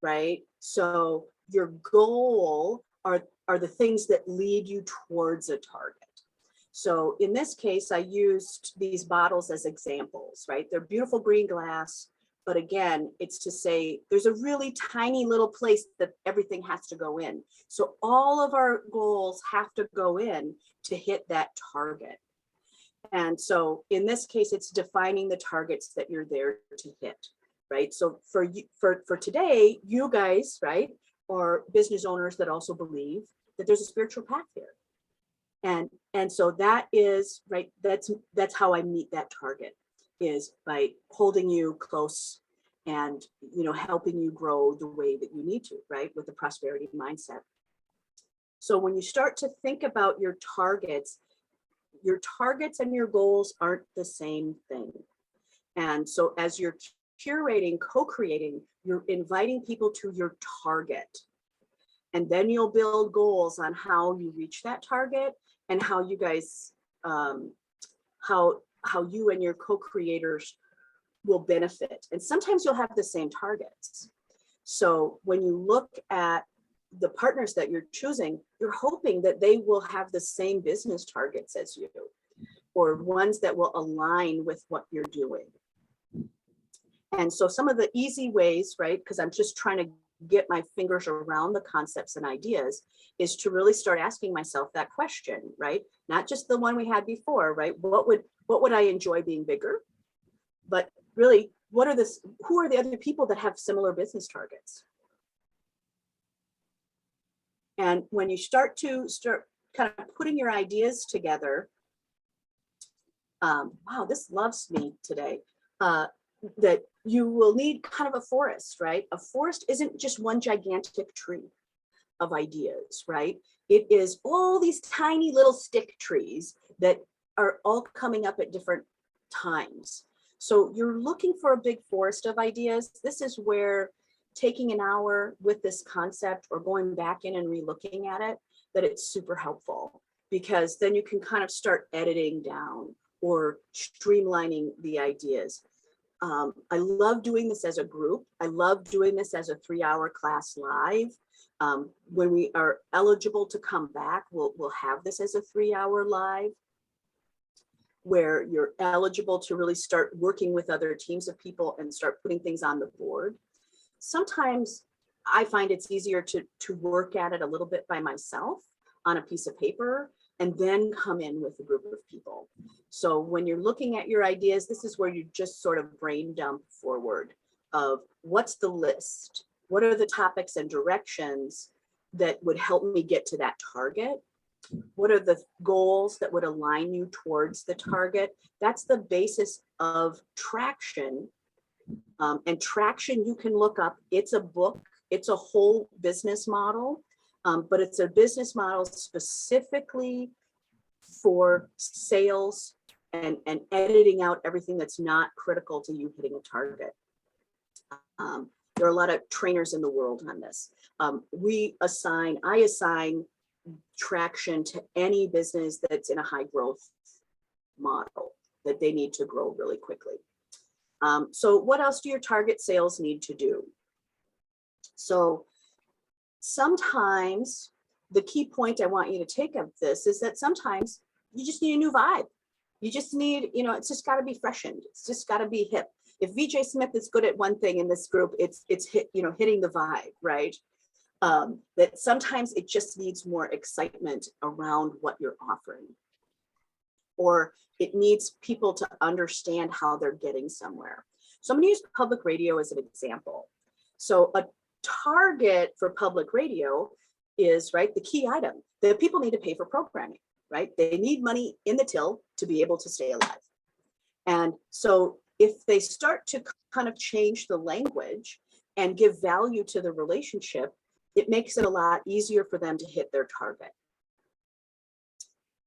right? So your goal are the things that lead you towards a target. So in this case, I used these bottles as examples, right? They're beautiful green glass, but again, it's to say there's a really tiny little place that everything has to go in. So all of our goals have to go in to hit that target. And so in this case, it's defining the targets that you're there to hit, right? So for you, for today, you guys, right, are business owners that also believe that there's a spiritual path here. And so that is, right, that's how I meet that target, is by holding you close and, helping you grow the way that you need to, right, with the prosperity mindset. So when you start to think about your targets and your goals aren't the same thing. And so as you're curating, co-creating, you're inviting people to your target. And then you'll build goals on how you reach that target and how you guys, how you and your co-creators will benefit. And sometimes you'll have the same targets. So when you look at the partners that you're choosing, you're hoping that they will have the same business targets as you, or ones that will align with what you're doing. And so some of the easy ways, right, because I'm just trying to get my fingers around the concepts and ideas, is to really start asking myself that question, right? Not just the one we had before, right? What would I enjoy being bigger? But really, who are the other people that have similar business targets? And when you start kind of putting your ideas together, wow, this loves me today, that you will need kind of a forest, right? A forest isn't just one gigantic tree of ideas, right? It is all these tiny little stick trees that are all coming up at different times. So you're looking for a big forest of ideas. This is where taking an hour with this concept or going back in and re-looking at it, that it's super helpful, because then you can kind of start editing down or streamlining the ideas. I love doing this as a group. I love doing this as a 3-hour class live. When we are eligible to come back, we'll have this as a 3-hour live, where you're eligible to really start working with other teams of people and start putting things on the board. Sometimes I find it's easier to work at it a little bit by myself on a piece of paper and then come in with a group of people. So when you're looking at your ideas, this is where you just sort of brain dump forward of what's the list? What are the topics and directions that would help me get to that target? What are the goals that would align you towards the target? That's the basis of Traction. And Traction, you can look up, it's a book, it's a whole business model, but it's a business model specifically for sales and editing out everything that's not critical to you hitting a target. There are a lot of trainers in the world on this. I assign Traction to any business that's in a high growth model that they need to grow really quickly. So what else do your target sales need to do? So sometimes the key point I want you to take of this is that sometimes you just need a new vibe. You just need, it's just got to be freshened. It's just got to be hip. If VJ Smith is good at one thing in this group, it's hitting the vibe, right? That sometimes it just needs more excitement around what you're offering. Or it needs people to understand how they're getting somewhere. So I'm going to use public radio as an example. So a target for public radio is, right, the key item that people need to pay for programming, right? They need money in the till to be able to stay alive. And so if they start to kind of change the language and give value to the relationship, it makes it a lot easier for them to hit their target.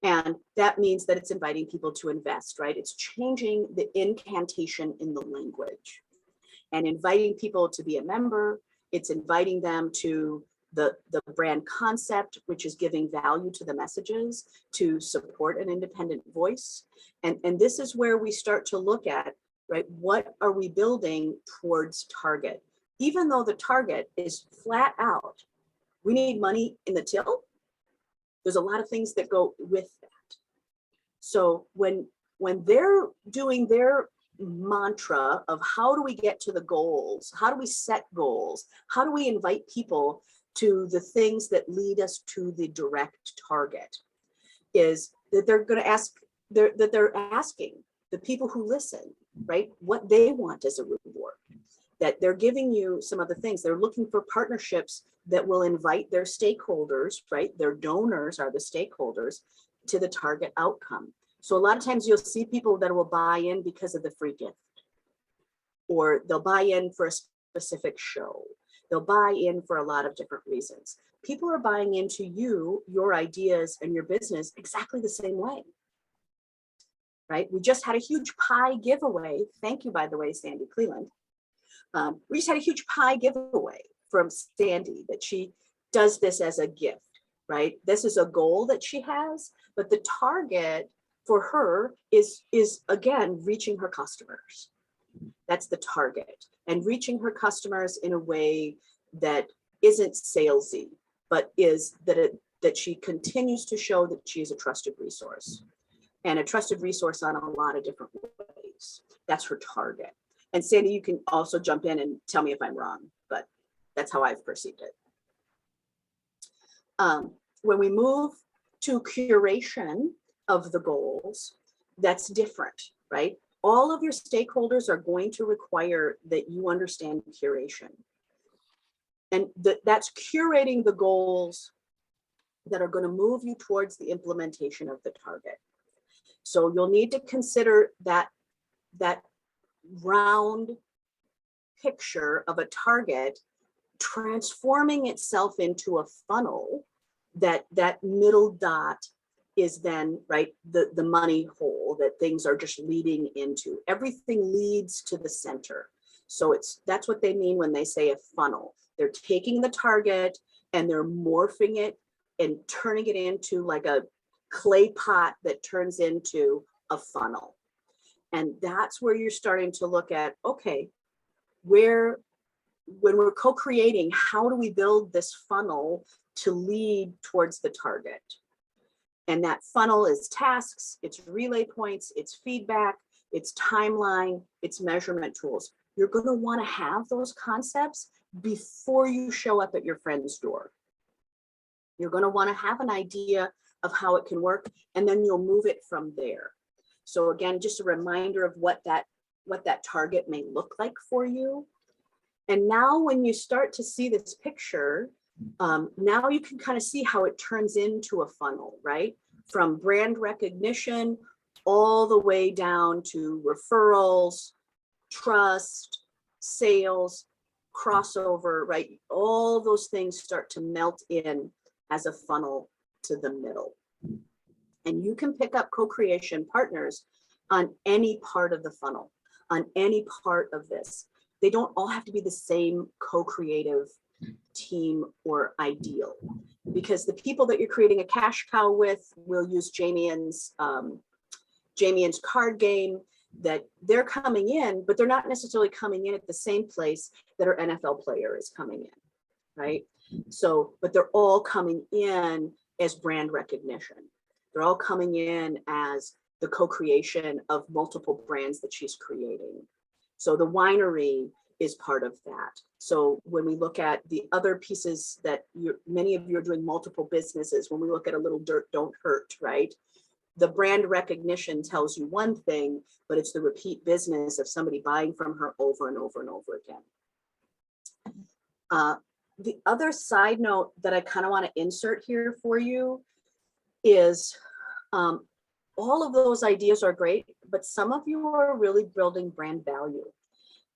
And that means that it's inviting people to invest, right? It's changing the incantation in the language and inviting people to be a member. It's inviting them to the brand concept, which is giving value to the messages to support an independent voice. And this is where we start to look at, right, what are we building towards target? Even though the target is flat out, we need money in the till. There's a lot of things that go with that. So when they're doing their mantra of how do we get to the goals, how do we set goals, how do we invite people to the things that lead us to the direct target, is that they're going to ask, that they're asking the people who listen, right, what they want as a reward, that they're giving you some of the things. They're looking for partnerships that will invite their stakeholders, right? Their donors are the stakeholders to the target outcome. So a lot of times you'll see people that will buy in because of the free gift, or they'll buy in for a specific show. They'll buy in for a lot of different reasons. People are buying into you, your ideas, and your business exactly the same way, right? We just had a huge pie giveaway. Thank you, by the way, Sandy Cleland. We just had a huge pie giveaway from Sandy, that she does this as a gift, right? This is a goal that she has, but the target for her is again, reaching her customers. That's the target, and reaching her customers in a way that isn't salesy, but is that she continues to show that she is a trusted resource, and a trusted resource on a lot of different ways. That's her target. And Sandy, you can also jump in and tell me if I'm wrong, but that's how I've perceived it. When we move to curation of the goals, that's different, right? All of your stakeholders are going to require that you understand curation. And that's curating the goals that are going to move you towards the implementation of the target. So you'll need to consider that round picture of a target transforming itself into a funnel, that middle dot is then, right, the money hole that things are just leading into. Everything leads to the center. So that's what they mean when they say a funnel. They're taking the target and they're morphing it and turning it into like a clay pot that turns into a funnel. And that's where you're starting to look at, okay, when we're co-creating, how do we build this funnel to lead towards the target? And that funnel is tasks, it's relay points, it's feedback, it's timeline, it's measurement tools. You're going to want to have those concepts before you show up at your friend's door. You're going to want to have an idea of how it can work, and then you'll move it from there. So again, just a reminder of what that target may look like for you. And now when you start to see this picture, now you can kind of see how it turns into a funnel, right? From brand recognition all the way down to referrals, trust, sales, crossover, right? All those things start to melt in as a funnel to the middle. And you can pick up co-creation partners on any part of the funnel, on any part of this. They don't all have to be the same co-creative team or ideal, because the people that you're creating a cash cow with will use Jamien's card game, that they're coming in, but they're not necessarily coming in at the same place that our NFL player is coming in, right? So, but they're all coming in as brand recognition. They're all coming in as the co-creation of multiple brands that she's creating. So the winery is part of that. So when we look at the other pieces that many of you are doing multiple businesses, when we look at a little dirt don't hurt, right? The brand recognition tells you one thing, but it's the repeat business of somebody buying from her over and over and over again. The other side note that I kind of want to insert here for you is all of those ideas are great, but some of you are really building brand value.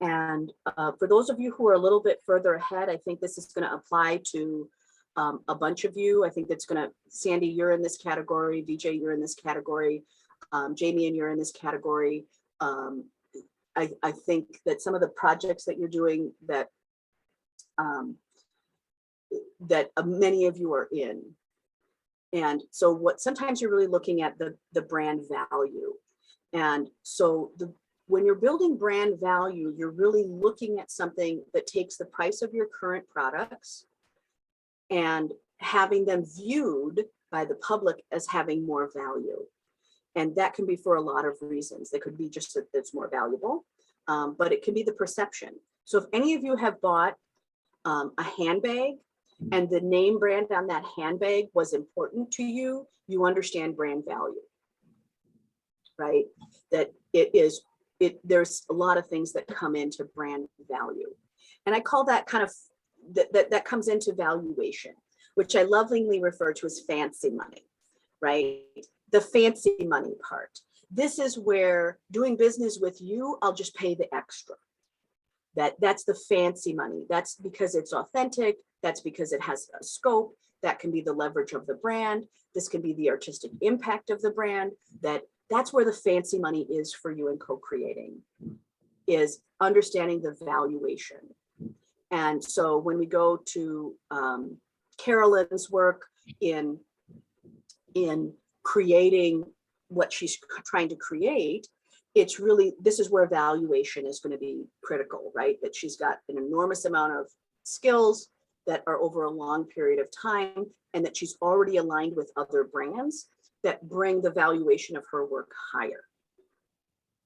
And for those of you who are a little bit further ahead, I think this is going to apply to a bunch of you. I think that's going to, Sandy, you're in this category, VJ, you're in this category, Jamie, and you're in this category. I think that some of the projects that you're doing that many of you are in. And so what sometimes you're really looking at the brand value. And so when you're building brand value, you're really looking at something that takes the price of your current products and having them viewed by the public as having more value. And that can be for a lot of reasons. It could be just that it's more valuable, but it can be the perception. So if any of you have bought a handbag and the name brand on that handbag was important to you, you understand brand value, right? That there's a lot of things that come into brand value. And I call that kind of, that comes into valuation, which I lovingly refer to as fancy money, right? The fancy money part. This is where doing business with you, I'll just pay the extra. That's the fancy money. That's because it's authentic. That's because it has a scope. That can be the leverage of the brand. This can be the artistic impact of the brand. That's where the fancy money is for you in co-creating, is understanding the valuation. And so when we go to Carolyn's work in creating what she's trying to create, it's really, this is where valuation is going to be critical, right? That she's got an enormous amount of skills that are over a long period of time, and that she's already aligned with other brands that bring the valuation of her work higher.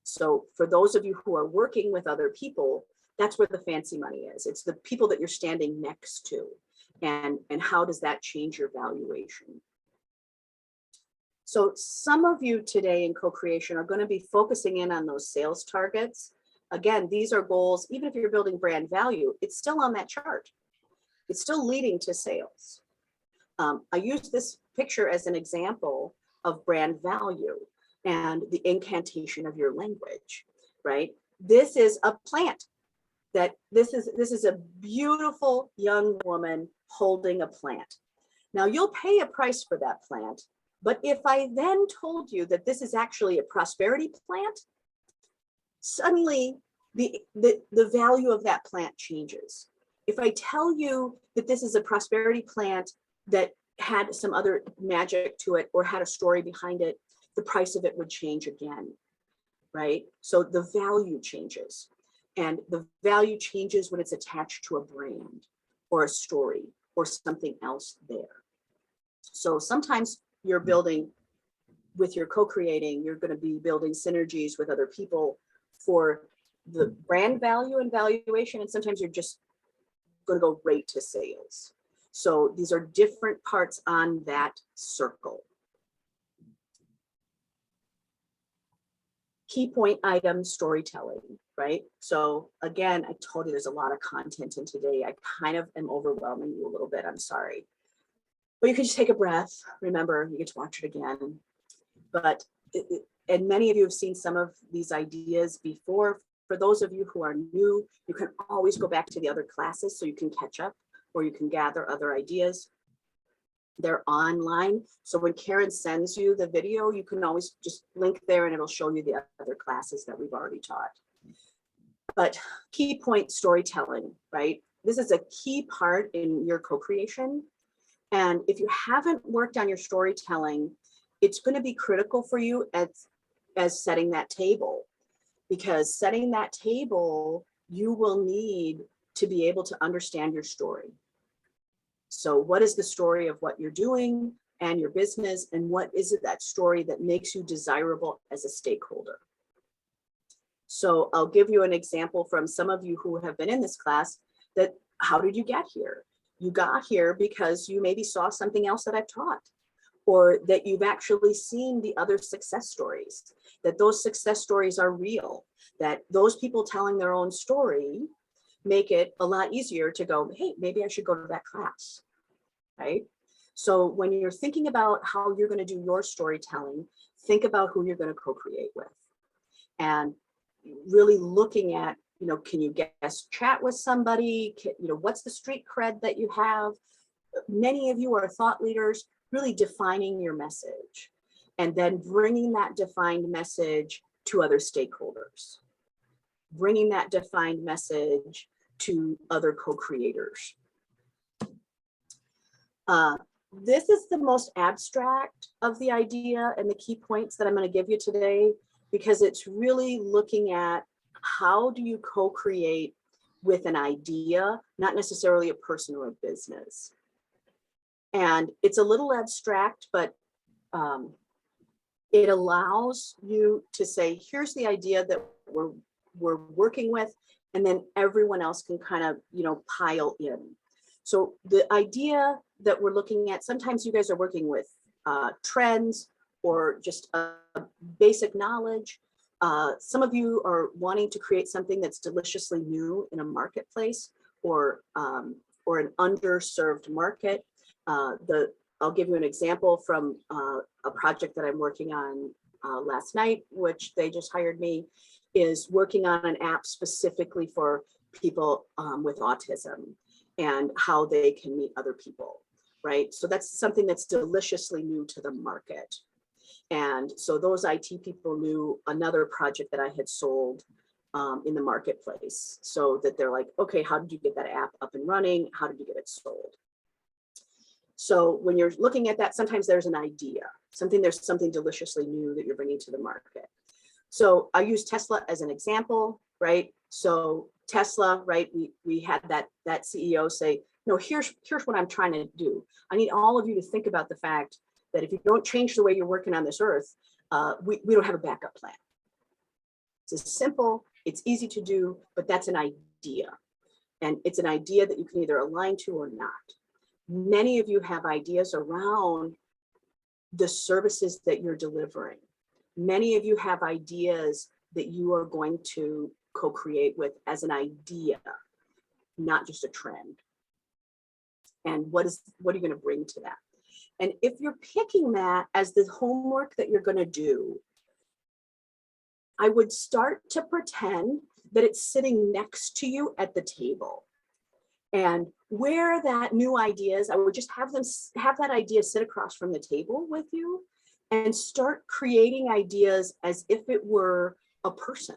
So for those of you who are working with other people, that's where the fancy money is. It's the people that you're standing next to, and how does that change your valuation? So some of you today in co-creation are going to be focusing in on those sales targets. Again, these are goals. Even if you're building brand value, it's still on that chart. It's still leading to sales. I use this picture as an example of brand value and the incantation of your language, right? This is a plant. This is a beautiful young woman holding a plant. Now you'll pay a price for that plant, but if I then told you that this is actually a prosperity plant, suddenly the value of that plant changes. If I tell you that this is a prosperity plant that had some other magic to it or had a story behind it, the price of it would change again, right? So the value changes, and the value changes when it's attached to a brand or a story or something else there. So sometimes you're building with your co-creating, you're going to be building synergies with other people for the brand value and valuation, and sometimes you're just going to go right to sales. So these are different parts on that circle. Key point item storytelling, right? So again, I told you there's a lot of content in today. I kind of am overwhelming you a little bit. I'm sorry. But you can just take a breath. Remember, you get to watch it again. But, and many of you have seen some of these ideas before. For those of you who are new, you can always go back to the other classes so you can catch up, or you can gather other ideas. They're online. So when Karen sends you the video, you can always just link there and it'll show you the other classes that we've already taught. But key point storytelling, right? This is a key part in your co-creation. And if you haven't worked on your storytelling, it's going to be critical for you as setting that table, because setting that table, you will need to be able to understand your story. So what is the story of what you're doing and your business, and what is it, that story that makes you desirable as a stakeholder? So I'll give you an example from some of you who have been in this class, that how did you get here? You got here because you maybe saw something else that I've taught, or that you've actually seen the other success stories, that those success stories are real, that those people telling their own story make it a lot easier to go, hey, maybe I should go to that class, right? So when you're thinking about how you're going to do your storytelling, think about who you're going to co-create with. And really looking at, can you guest chat with somebody? What's the street cred that you have? Many of you are thought leaders, really defining your message and then bringing that defined message to other stakeholders, bringing that defined message to other co-creators. This is the most abstract of the idea and the key points that I'm going to give you today, because it's really looking at how do you co-create with an idea, not necessarily a person or a business. And it's a little abstract, but it allows you to say, here's the idea that we're working with, and then everyone else can kind of, pile in. So the idea that we're looking at, sometimes you guys are working with trends or just basic knowledge. Some of you are wanting to create something that's deliciously new in a marketplace or an underserved market. I'll give you an example from a project that I'm working on last night, which they just hired me, is working on an app specifically for people with autism and how they can meet other people, right? So that's something that's deliciously new to the market. And so those IT people knew another project that I had sold in the marketplace, so that they're like, okay, how did you get that app up and running? How did you get it sold? So when you're looking at that, sometimes there's an idea, there's something deliciously new that you're bringing to the market. So I use Tesla as an example, right? So Tesla, right? We had that CEO say, no, here's what I'm trying to do. I need all of you to think about the fact that if you don't change the way you're working on this earth, we don't have a backup plan. It's simple, it's easy to do, but that's an idea. And it's an idea that you can either align to or not. Many of you have ideas around the services that you're delivering. Many of you have ideas that you are going to co-create with as an idea, not just a trend. And what are you going to bring to that? And if you're picking that as the homework that you're going to do, I would start to pretend that it's sitting next to you at the table. And where that new ideas, I would just have that idea sit across from the table with you and start creating ideas as if it were a person.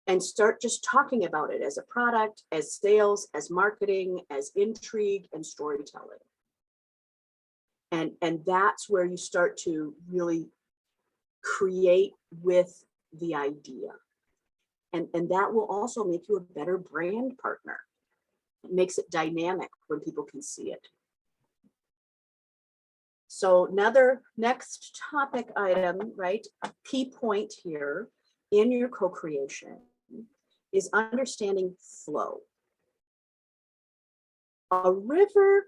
And start just talking about it as a product, as sales, as marketing, as intrigue and storytelling. And that's where you start to really create with the idea. And that will also make you a better brand partner. It makes it dynamic when people can see it. So next topic item, right? A key point here in your co-creation is understanding flow. A river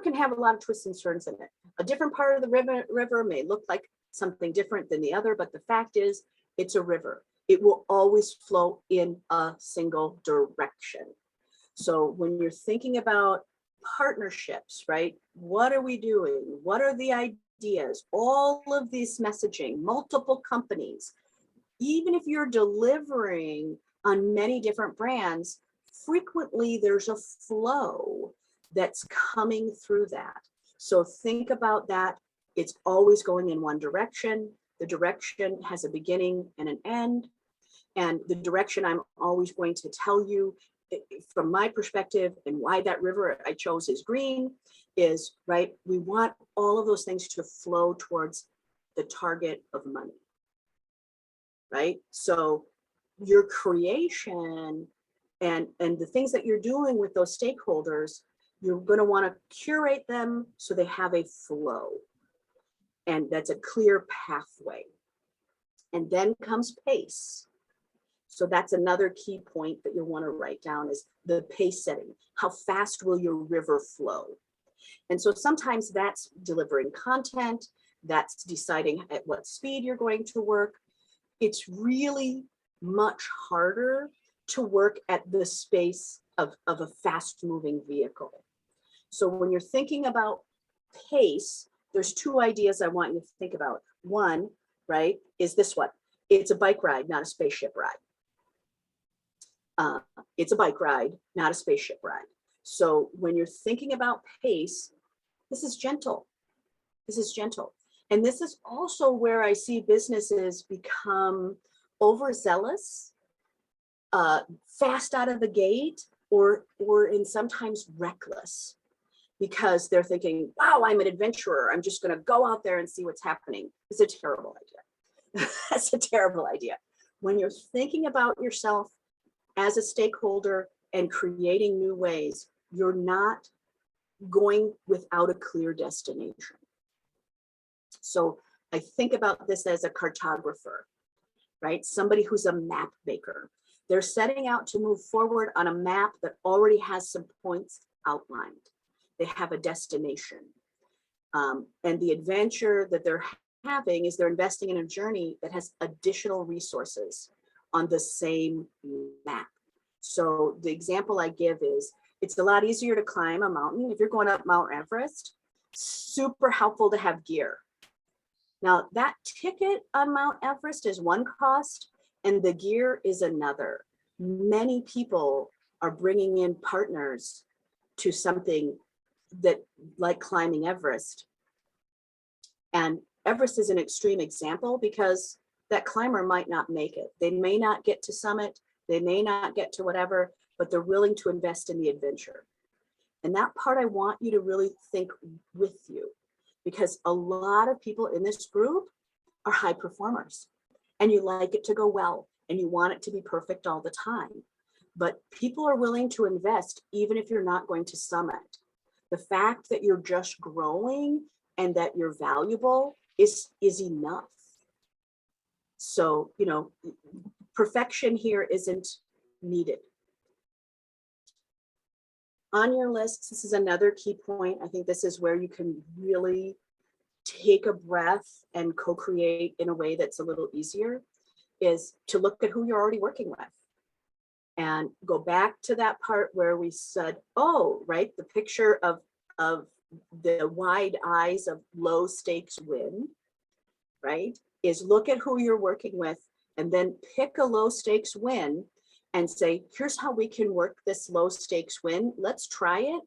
can have a lot of twists and turns in it. A different part of the river may look like something different than the other, but the fact is it's a river. It will always flow in a single direction. So when you're thinking about partnerships, right? What are we doing? What are the ideas? All of this messaging, multiple companies, even if you're delivering on many different brands, frequently there's a flow that's coming through that. So think about that. It's always going in one direction. The direction has a beginning and an end. And the direction I'm always going to tell you from my perspective and why that river I chose is green is, right, we want all of those things to flow towards the target of money, right? So your creation And the things that you're doing with those stakeholders, you're going to want to curate them so they have a flow. And that's a clear pathway. And then comes pace. So that's another key point that you'll want to write down is the pace setting. How fast will your river flow? And so sometimes that's delivering content, that's deciding at what speed you're going to work. It's really much harder to work at the space of a fast moving vehicle. So when you're thinking about pace, there's two ideas I want you to think about. One, right, is this one. It's a bike ride, not a spaceship ride. It's a bike ride, not a spaceship ride. So when you're thinking about pace, this is gentle. This is gentle. And this is also where I see businesses become overzealous, fast out of the gate, or in sometimes reckless, because they're thinking, wow, I'm an adventurer. I'm just going to go out there and see what's happening. It's a terrible idea. That's a terrible idea. When you're thinking about yourself as a stakeholder and creating new ways, you're not going without a clear destination. So I think about this as a cartographer, right? Somebody who's a map maker. They're setting out to move forward on a map that already has some points outlined. They have a destination. And the adventure that they're having is they're investing in a journey that has additional resources on the same map. So the example I give is, it's a lot easier to climb a mountain. If you're going up Mount Everest, super helpful to have gear. Now that ticket on Mount Everest is one cost and the gear is another. Many people are bringing in partners to something that, like climbing Everest. And Everest is an extreme example because that climber might not make it. They may not get to summit, they may not get to whatever, but they're willing to invest in the adventure. And that part I want you to really think with you, because a lot of people in this group are high performers and you like it to go well and you want it to be perfect all the time. But people are willing to invest even if you're not going to summit. The fact that you're just growing and that you're valuable is enough. So, you know, perfection here isn't needed. On your list, this is another key point. I think this is where you can really take a breath and co-create in a way that's a little easier, is to look at who you're already working with. And go back to that part where we said, oh, right, the picture of the wide eyes of low stakes win, right, is look at who you're working with and then pick a low stakes win and say, here's how we can work this low stakes win. Let's try it.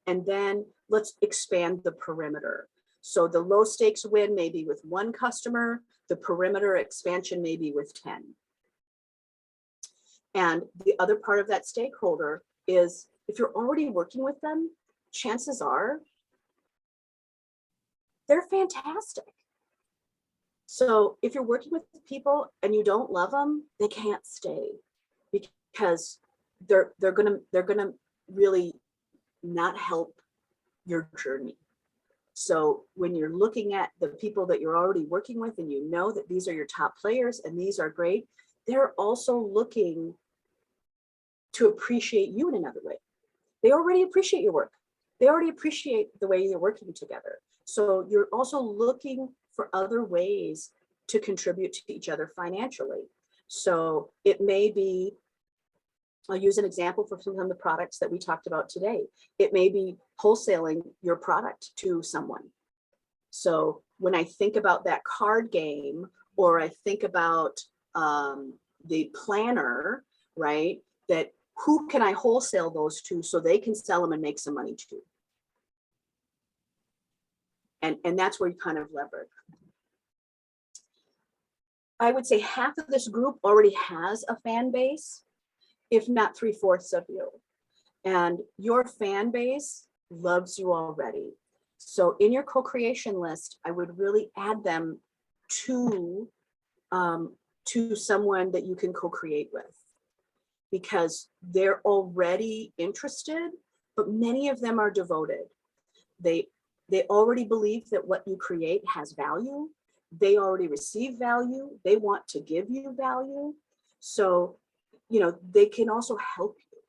And then let's expand the perimeter. So the low stakes win may be with one customer, the perimeter expansion may be with 10. And the other part of that stakeholder is, if you're already working with them, chances are they're fantastic. So if you're working with people and you don't love them, they can't stay, because they're gonna really not help your journey. So when you're looking at the people that you're already working with and you know that these are your top players and these are great, they're also looking to appreciate you in another way. They already appreciate your work. They already appreciate the way you're working together. So you're also looking for other ways to contribute to each other financially. So it may be, I'll use an example for some of the products that we talked about today. It may be wholesaling your product to someone. So when I think about that card game, or I think about the planner, right, that who can I wholesale those to so they can sell them and make some money too? And that's where you kind of leverage. I would say half of this group already has a fan base, if not 3/4 of you. And your fan base loves you already. So in your co-creation list, I would really add them to someone that you can co-create with. because they're already interested, but many of them are devoted. They already believe that what you create has value. They already receive value. They want to give you value. So, they can also help you.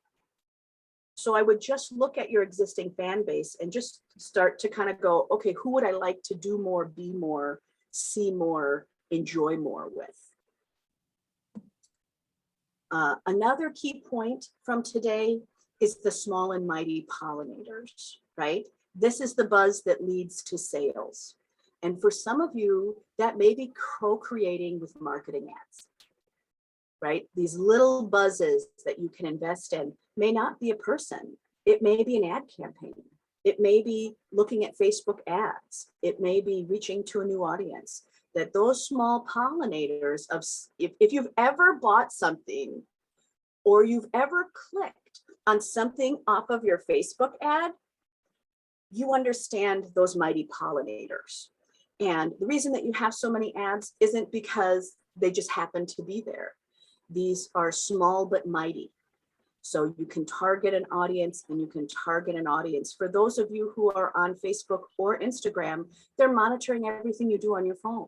So I would just look at your existing fan base and just start to kind of go, okay, who would I like to do more, be more, see more, enjoy more with? Another key point from today is the small and mighty pollinators, right? This is the buzz that leads to sales. And for some of you, that may be co-creating with marketing ads, right? These little buzzes that you can invest in may not be a person. It may be an ad campaign. It may be looking at Facebook ads. It may be reaching to a new audience. That those small pollinators of, if you've ever bought something or you've ever clicked on something off of your Facebook ad, you understand those mighty pollinators. And the reason that you have so many ads isn't because they just happen to be there. These are small but mighty. So you can target an audience and you can target an audience. For those of you who are on Facebook or Instagram, they're monitoring everything you do on your phone.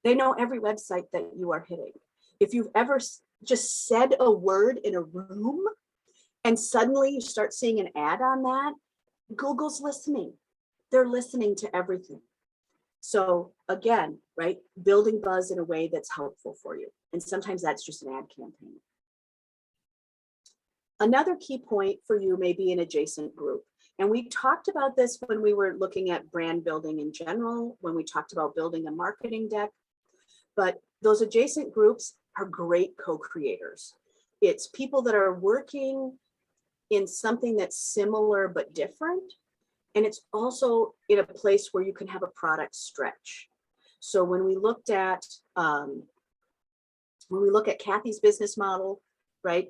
They know every website that you are hitting. If you've ever just said a word in a room and suddenly you start seeing an ad on that, Google's listening. They're listening to everything. So again, right, building buzz in a way that's helpful for you. And sometimes that's just an ad campaign. Another key point for you may be an adjacent group. And we talked about this when we were looking at brand building in general, when we talked about building a marketing deck. But those adjacent groups are great co-creators. It's people that are working in something that's similar but different. And it's also in a place where you can have a product stretch. So when we looked at, Kathy's business model, right?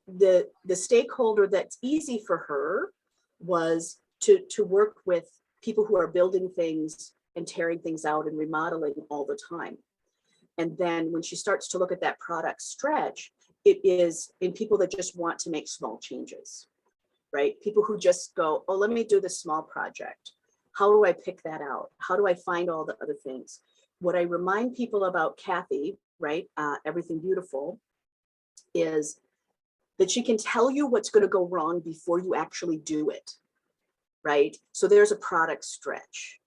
The stakeholder that's easy for her was to work with people who are building things and tearing things out and remodeling all the time. And then when she starts to look at that product stretch, it is in people that just want to make small changes, right? People who just go, oh, let me do this small project. How do I pick that out? How do I find all the other things? What I remind people about Kathy, right, Everything Beautiful, is that she can tell you what's going to go wrong before you actually do it, right? So there's a product stretch.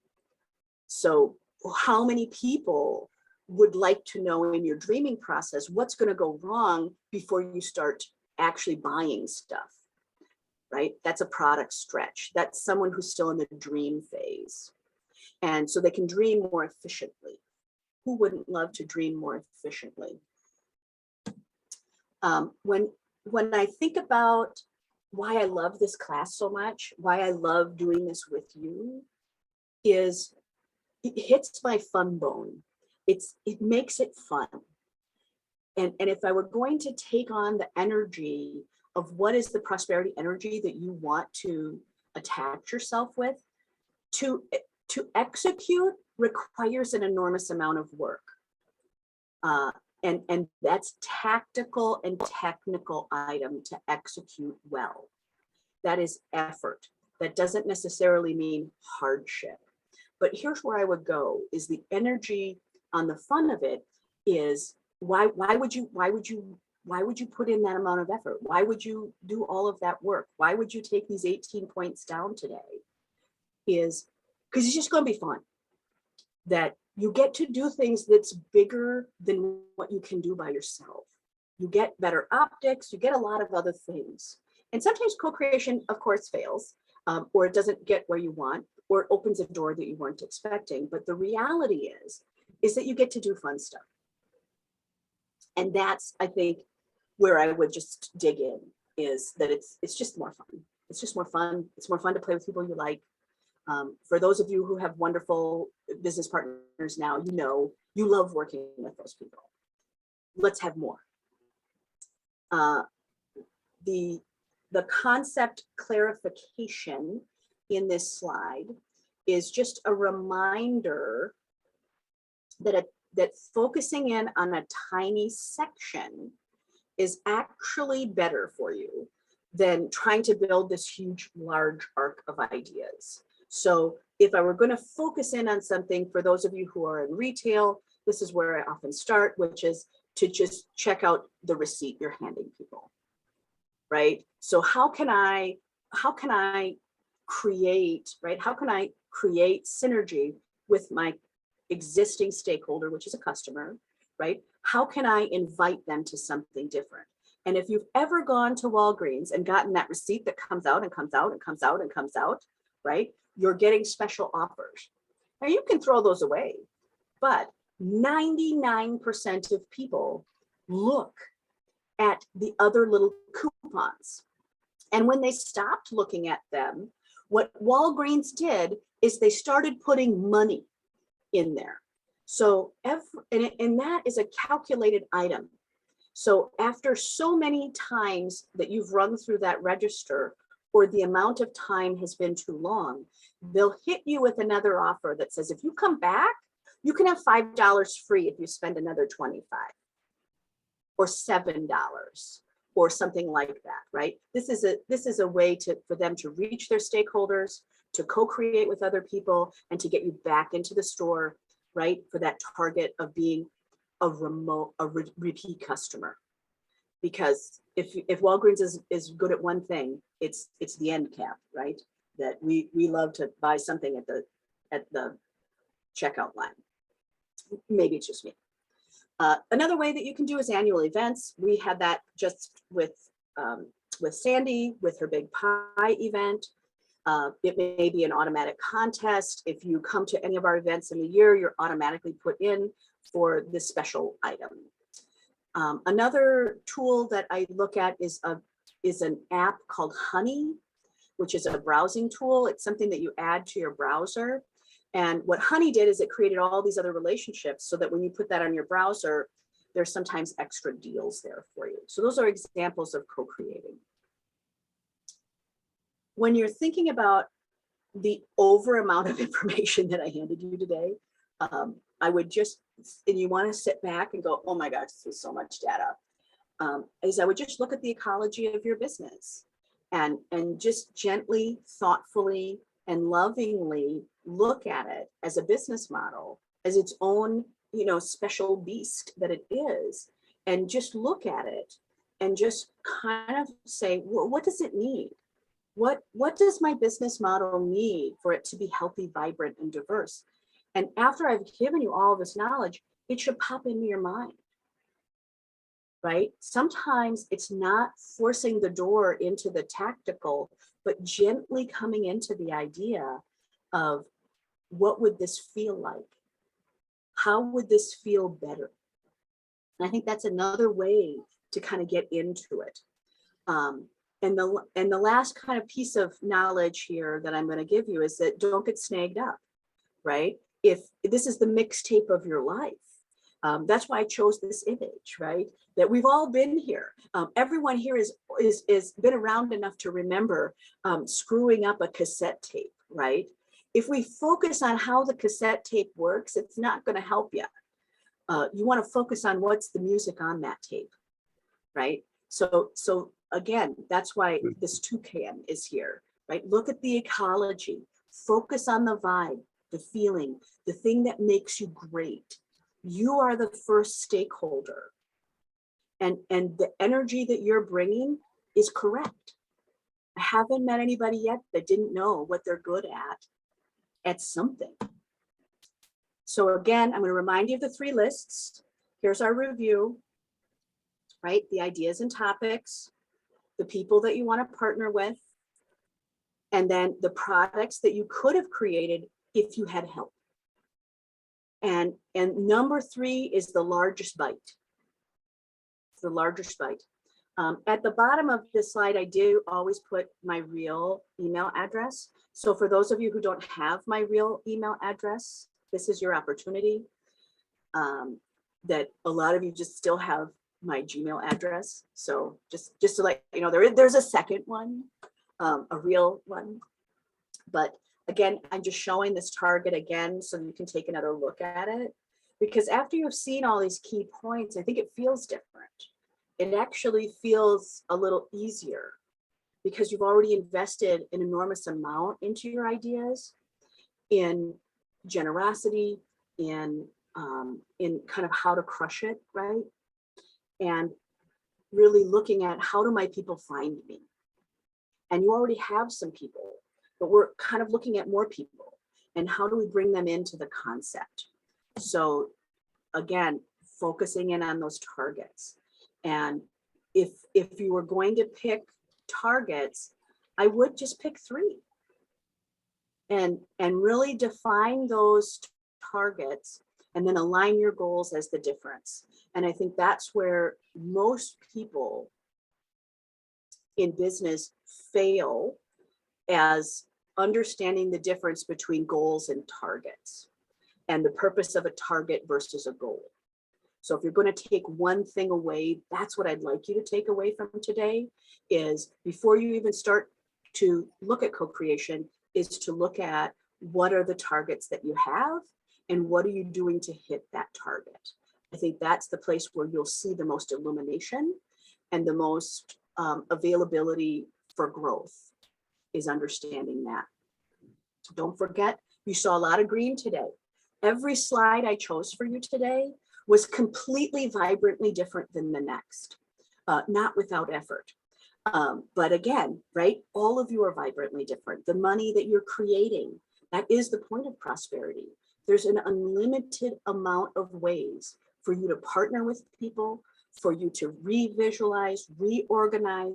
So how many people would like to know in your dreaming process what's going to go wrong before you start actually buying stuff, right? That's a product stretch. That's someone who's still in the dream phase. And so they can dream more efficiently. Who wouldn't love to dream more efficiently? When I think about why I love this class so much, why I love doing this with you, is it hits my fun bone. It makes it fun. And if I were going to take on the energy of what is the prosperity energy that you want to attach yourself with, to execute requires an enormous amount of work. And that's tactical and technical item to execute well. That is effort. That doesn't necessarily mean hardship. But here's where I would go, is the energy on the fun of it is why would you put in that amount of effort? Why would you do all of that work? Why would you take these 18 points down today? Is because it's just going to be fun. That you get to do things that's bigger than what you can do by yourself. You get better optics, you get a lot of other things. And sometimes co-creation, of course, fails, or it doesn't get where you want, or it opens a door that you weren't expecting. But the reality is that you get to do fun stuff. And that's, I think, where I would just dig in, is that it's just more fun. It's just more fun. It's more fun to play with people you like. For those of you who have wonderful business partners now, you know you love working with those people. Let's have more. The concept clarification in this slide is just a reminder that focusing in on a tiny section is actually better for you than trying to build this huge, large arc of ideas. So if I were going to focus in on something, for those of you who are in retail, this is where I often start, which is to just check out the receipt you're handing people, right? So how can I create, right? How can I create synergy with my existing stakeholder, which is a customer, right? How can I invite them to something different? And if you've ever gone to Walgreens and gotten that receipt that comes out and comes out and comes out and comes out, right? You're getting special offers. Now you can throw those away, but 99% of people look at the other little coupons. And when they stopped looking at them, what Walgreens did is they started putting money in there. So and that is a calculated item. So after so many times that you've run through that register, or the amount of time has been too long, they'll hit you with another offer that says, if you come back, you can have $5 free if you spend another 25 or $7 or something like that, right? This is a way for them to reach their stakeholders, to co-create with other people, and to get you back into the store, right? For that target of being a repeat customer. Because if Walgreens is good at one thing, it's the end cap, right? That we love to buy something at the checkout line. Maybe it's just me. Another way that you can do is annual events. We had that just with Sandy, with her Big Pie event. It may be an automatic contest. If you come to any of our events in the year, you're automatically put in for this special item. Another tool that I look at is an app called Honey, which is a browsing tool. It's something that you add to your browser. And what Honey did is it created all these other relationships so that when you put that on your browser, there's sometimes extra deals there for you. So those are examples of co-creating. When you're thinking about the over amount of information that I handed you today, I would just, and you want to sit back and go, oh my gosh, this is so much data. Is I would just look at the ecology of your business and just gently, thoughtfully, and lovingly look at it as a business model, as its own, special beast that it is, and just look at it and just kind of say, well, what does it need? What does my business model need for it to be healthy, vibrant, and diverse? And after I've given you all this knowledge, it should pop into your mind, right? Sometimes it's not forcing the door into the tactical, but gently coming into the idea of, what would this feel like? How would this feel better? And I think that's another way to kind of get into it. And the last kind of piece of knowledge here that I'm going to give you is that don't get snagged up, right? If this is the mixtape of your life, that's why I chose this image, right? That we've all been here. Everyone here is been around enough to remember screwing up a cassette tape, right? If we focus on how the cassette tape works, it's not going to help you. You want to focus on what's the music on that tape, right? So again, that's why this toucan is here, right? Look at the ecology, focus on the vibe, the feeling, the thing that makes you great. You are the first stakeholder, and the energy that you're bringing is correct. I haven't met anybody yet that didn't know what they're good at something. So again, I'm going to remind you of the 3 lists. Here's our review, right? The ideas and topics, the people that you want to partner with, and then the products that you could have created if you had help. And number 3 is the largest bite. It's the largest bite. At the bottom of this slide, I do always put my real email address. So for those of you who don't have my real email address, this is your opportunity. That a lot of you just still have my Gmail address. So just to let you know, there's a second one, a real one. But again, I'm just showing this target again so you can take another look at it. Because after you've seen all these key points, I think it feels different. it actually feels a little easier because you've already invested an enormous amount into your ideas, in generosity, in kind of how to crush it, right? And really looking at, how do my people find me? And you already have some people, but we're kind of looking at more people, and how do we bring them into the concept? So again, focusing in on those targets. And if you were going to pick targets, I would just pick 3 and really define those targets, and then align your goals as the difference. And I think that's where most people in business fail, as understanding the difference between goals and targets, and the purpose of a target versus a goal. So if you're going to take one thing away, that's what I'd like you to take away from today, is before you even start to look at co-creation, is to look at what are the targets that you have and what are you doing to hit that target. I think that's the place where you'll see the most illumination and the most availability for growth, is understanding that. Don't forget, you saw a lot of green today. Every slide I chose for you today was completely vibrantly different than the next, not without effort. But again, right, all of you are vibrantly different. The money that you're creating, that is the point of prosperity. There's an unlimited amount of ways for you to partner with people, for you to revisualize, reorganize,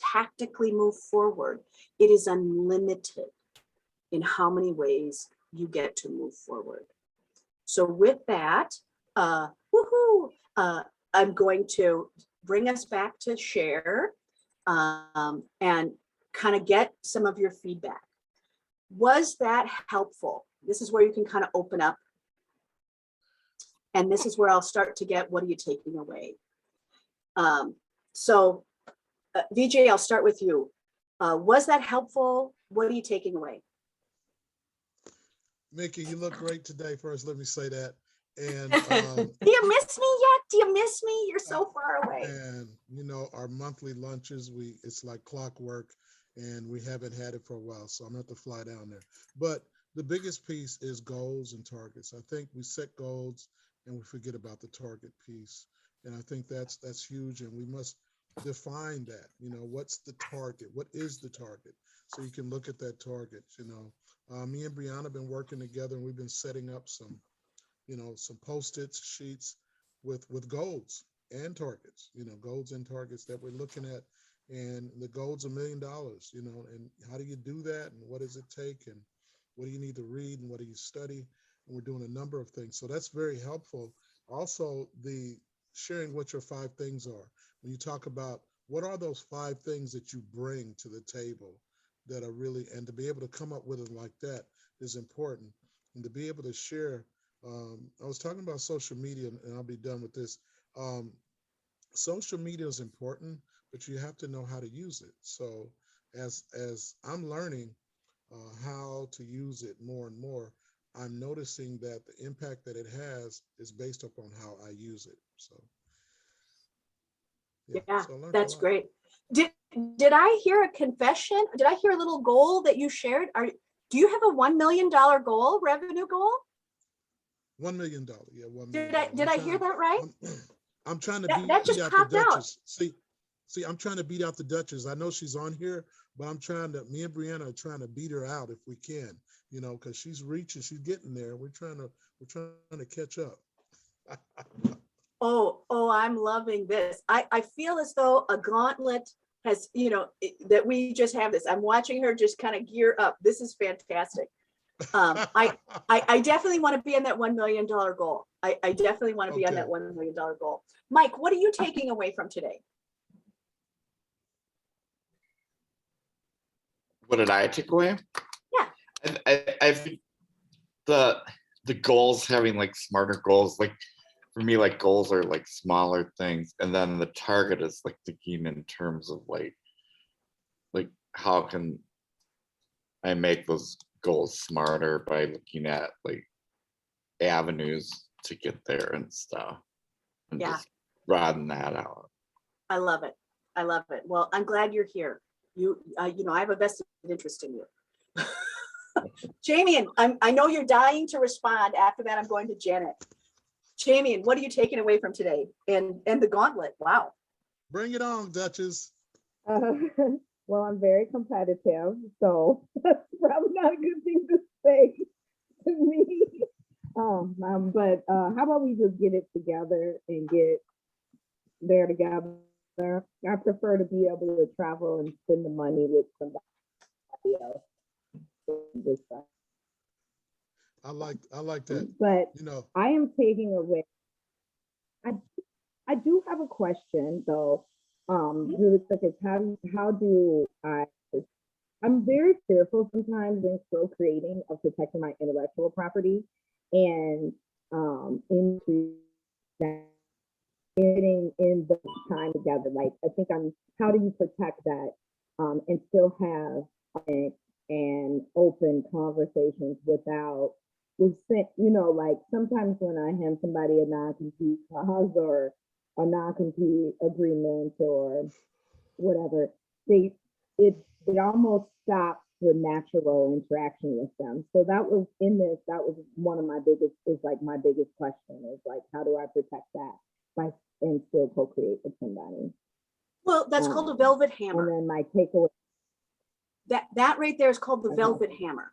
tactically move forward. It is unlimited in how many ways you get to move forward. So with that, I'm going to bring us back to share and kind of get some of your feedback. Was that helpful? This is where you can kind of open up. And this is where I'll start to get, what are you taking away? Vijay, I'll start with you. Was that helpful? What are you taking away? Mickey, you look great today. First, let me say that. And do you miss me yet? Do you miss me? You're so far away. And you know, our monthly lunches, it's like clockwork, and we haven't had it for a while, so I'm gonna have to fly down there. But the biggest piece is goals and targets. I think we set goals and we forget about the target piece. And I think that's huge, and we must define that. You know, what's the target? What is the target? So you can look at that target. You know, me and Brianna have been working together, and we've been setting up some, you know, some Post-it sheets with goals and targets. You know, goals and targets that we're looking at, and the goal's $1 million. You know, and how do you do that? And what does it take? And what do you need to read? And what do you study? And we're doing a number of things. So that's very helpful. Also, the sharing what your 5 things are. When you talk about what are those 5 things that you bring to the table that are really, and to be able to come up with it like that is important. And to be able to share, I was talking about social media, and I'll be done with this. Social media is important, but you have to know how to use it. So as I'm learning how to use it more and more, I'm noticing that the impact that it has is based upon how I use it. So yeah, so that's great. Did I hear a confession? Did I hear a little goal that you shared? Do you have a $1 million goal, revenue goal? $1 million, yeah, $1 million. Did I hear that right? I'm trying to that just beat out popped the out. Duchess. See, I'm trying to beat out the Duchess. I know she's on here, but me and Brianna are trying to beat her out if we can, you know, because she's reaching, she's getting there. We're trying to catch up. Oh, I'm loving this. I feel as though a gauntlet has, you know, that we just have this. I'm watching her just kind of gear up. This is fantastic. I definitely want to be on that $1 million goal. I definitely want to be on that $1 million goal. Mike, what are you taking away from today? What did I take away? Yeah. I think the goals, having like smarter goals, like for me, like goals are like smaller things, and then the target is like thinking in terms of like how can I make those goals smarter by looking at like avenues to get there and stuff, and just broaden that out. I love it. I love it. Well, I'm glad you're here. You know, I have a vested interest in you. Jamie, I know you're dying to respond. After that, I'm going to Janet. Jamie, what are you taking away from today? And the gauntlet, wow. Bring it on, Duchess. Well, I'm very competitive, so that's probably not a good thing to say to me. But how about we just get it together and get there together? I prefer to be able to travel and spend the money with somebody else. I like that. But You know, I am taking away. I do have a question though. Really quick, is how do I'm very fearful sometimes in procreating of protecting my intellectual property and into that getting in the time together. Like I think how do you protect that and still have and open conversations without like sometimes when I hand somebody a non-compete clause or a non-compete agreement or whatever, it almost stops the natural interaction with them. So that was one of my biggest question is like, how do I protect that and still co-create with somebody? Well, that's called a velvet And hammer. then my takeaway. That right there is called the Okay. velvet hammer.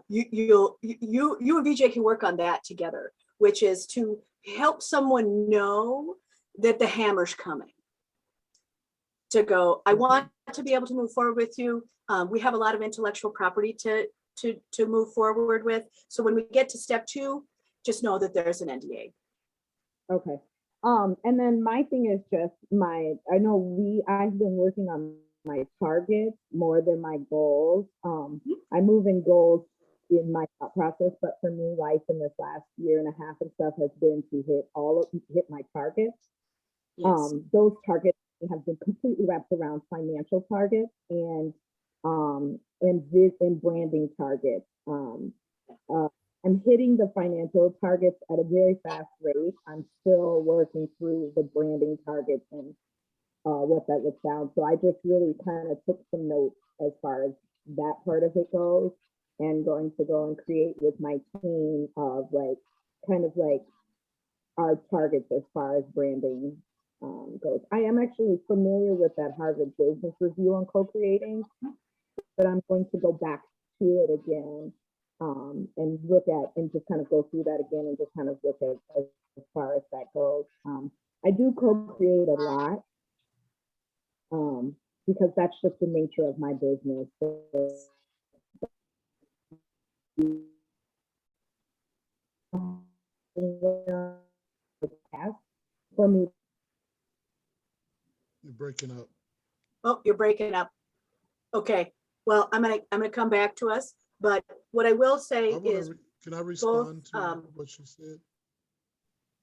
You and VJ can work on that together, which is to help someone know that the hammer's coming. To go, I want to be able to move forward with you. We have a lot of intellectual property to move forward with. So when we get to step 2, just know that there's an NDA. Okay. And then my thing is just I've been working on my targets more than my goals. I move in goals in my thought process, but for me, life in this last year and a half and stuff has been to hit my targets. Yes. Those targets have been completely wrapped around financial targets and branding targets. I'm hitting the financial targets at a very fast rate. I'm still working through the branding targets and what that looks down. So I just really kind of took some notes as far as that part of it goes, and going to go and create with my team of our targets as far as branding goes. I am actually familiar with that Harvard Business Review on co-creating, but I'm going to go back to it again and look at and just kind of go through that again and just kind of look at as far as that goes. I do co-create a lot because that's just the nature of my business. For me. you're breaking up. Oh, you're breaking up. Okay, well, I'm gonna come back to us, but what I will say is Can I respond to um, what she said?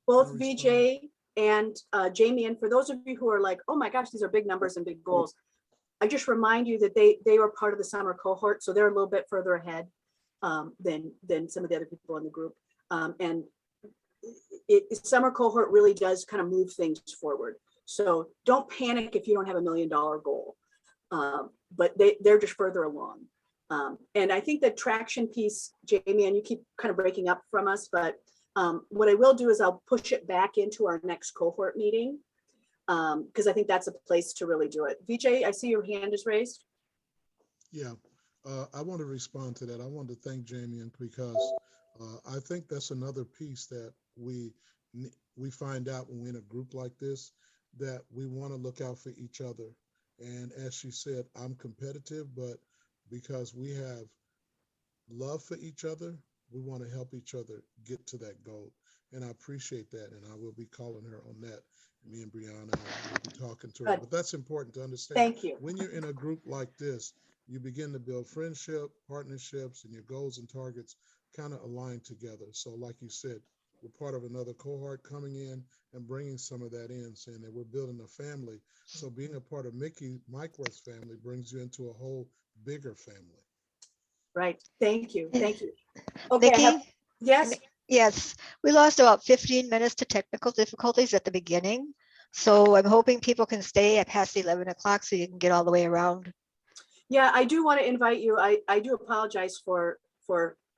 both Can I VJ and Jamie, and for those of you who are like, oh my gosh, these are big numbers and big goals, I just remind you that they were part of the summer cohort, so they're a little bit further ahead than some of the other people in the group. And summer cohort really does kind of move things forward. So don't panic if you don't have $1 million goal, but they're just further along. And I think the traction piece, Jamie, and you keep kind of breaking up from us, but what I will do is I'll push it back into our next cohort meeting because I think that's a place to really do it. VJ, I see your hand is raised. Yeah, I want to respond to that. I want to thank Jamie because I think that's another piece that we find out when we're in a group like this, that we want to look out for each other. And as she said, I'm competitive, but because we have love for each other, we want to help each other get to that goal. And I appreciate that. And I will be calling her on that. Me and Brianna will be talking to her. Good. But that's important to understand. Thank you. When you're in a group like this, you begin to build friendship, partnerships, and your goals and targets kind of align together. So like you said, we're part of another cohort coming in and bringing some of that in, saying that we're building a family. So being a part of Mickey Mikeworth's family brings you into a whole bigger family. Right. Thank you. Thank you. Okay. Nikki? Yes. Yes, we lost about 15 minutes to technical difficulties at the beginning. So I'm hoping people can stay at past 11 o'clock so you can get all the way around. Yeah, I do want to invite you. I do apologize for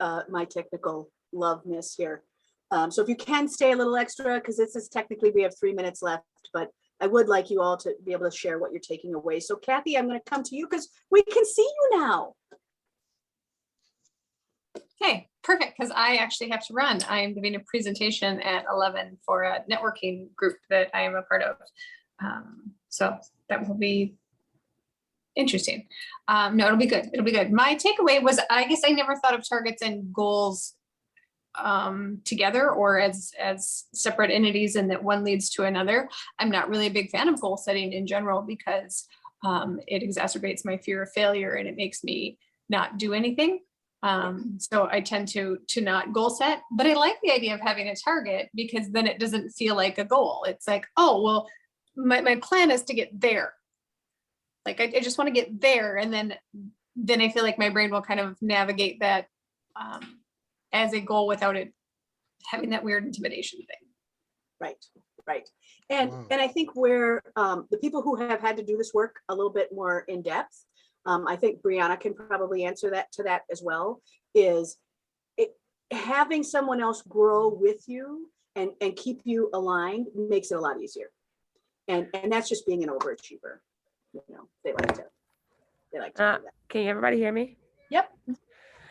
my technical loveness here. So if you can stay a little extra, because this is technically, we have 3 minutes left, but I would like you all to be able to share what you're taking away. So Kathy, I'm going to come to you because we can see you now. Okay, perfect, because I actually have to run. I am giving a presentation at 11 for a networking group that I am a part of. So that will be interesting. No, it'll be good. It'll be good. My takeaway was, I guess I never thought of targets and goals together or as separate entities, and that one leads to another. I'm not really a big fan of goal setting in general because it exacerbates my fear of failure and it makes me not do anything. So I tend to not goal set, but I like the idea of having a target because then it doesn't feel like a goal. It's like, oh, well, my plan is to get there. Like, I just want to get there. And then I feel like my brain will kind of navigate that as a goal without it having that weird intimidation thing. Right. And Wow. and I think where the people who have had to do this work a little bit more in depth, I think Brianna can probably answer that as well, is having someone else grow with you and keep you aligned makes it a lot easier. And that's just being an overachiever. You know, they like to do that. Can everybody hear me? Yep.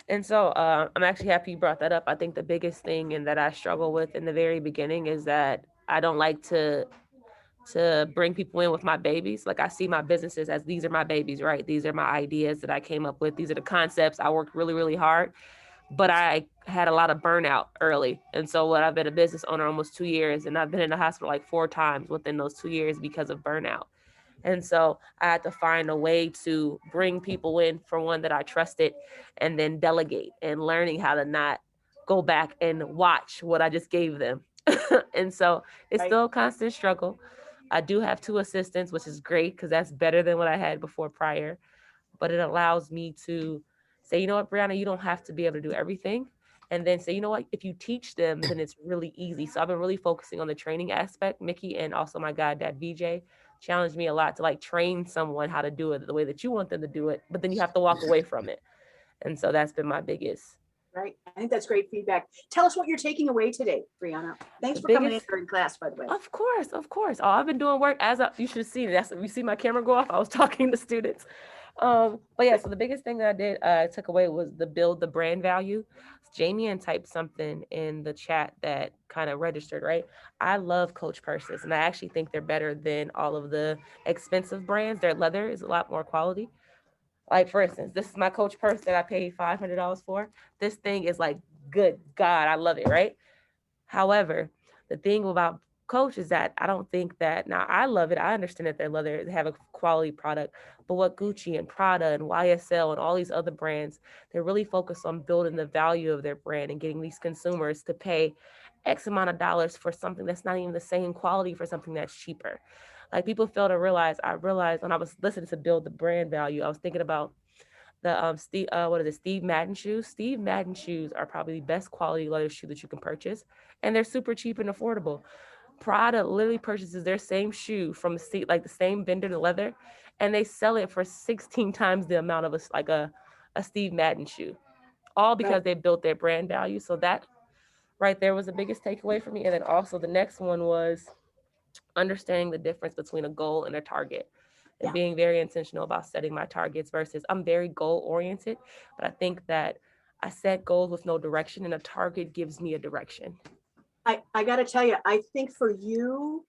And so I'm actually happy you brought that up. I think the biggest thing and that I struggle with in the very beginning is that I don't like to bring people in with my babies. Like, I see my businesses as these are my babies, right? These are my ideas that I came up with. These are the concepts. I worked really, really hard, but I had a lot of burnout early. And so I've been a business owner almost 2 years, and I've been in the hospital like 4 times within those 2 years because of burnout. And so I had to find a way to bring people in, for one, that I trusted, and then delegate and learning how to not go back and watch what I just gave them. And so it's Right. still a constant struggle. I do have 2 assistants, which is great because that's better than what I had before prior. But it allows me to say, you know what, Brianna, you don't have to be able to do everything. And then say, you know what, if you teach them, then it's really easy. So I've been really focusing on the training aspect. Mickey and also my goddad, VJ, challenged me a lot to like train someone how to do it the way that you want them to do it, but then you have to walk away from it. And so that's been my biggest. Right. I think that's great feedback. Tell us what you're taking away today, Brianna. Thanks The for coming in biggest- during class, by the way. Of course. Oh, I've been doing work you should see. That's you see my camera go off. I was talking to students. But yeah, so the biggest thing that I did took away was build the brand value. Jamie and typed something in the chat that kind of registered, right? I love Coach purses, and I actually think they're better than all of the expensive brands. Their leather is a lot more quality. Like, for instance, this is my Coach purse that I paid $500 for. This thing is like, good God, I love it, right? However, the thing about Coach is that I don't think that, now I love it. I understand that their leather, they have a quality product, but what Gucci and Prada and YSL and all these other brands, they're really focused on building the value of their brand and getting these consumers to pay X amount of dollars for something that's not even the same quality for something that's cheaper. Like, people fail to realize, I realized when I was listening to build the brand value, I was thinking about the Steve Madden shoes. Steve Madden shoes are probably the best quality leather shoe that you can purchase, and they're super cheap and affordable. Prada literally purchases their same shoe from the same vendor, the leather, and they sell it for 16 times the amount of a Steve Madden shoe, all because Right. they built their brand value. So that right there was the biggest takeaway for me. And then also the next one was understanding the difference between a goal and a target, and Yeah. being very intentional about setting my targets versus I'm very goal oriented, but I think that I set goals with no direction, and a target gives me a direction. I got to tell you, I think for you,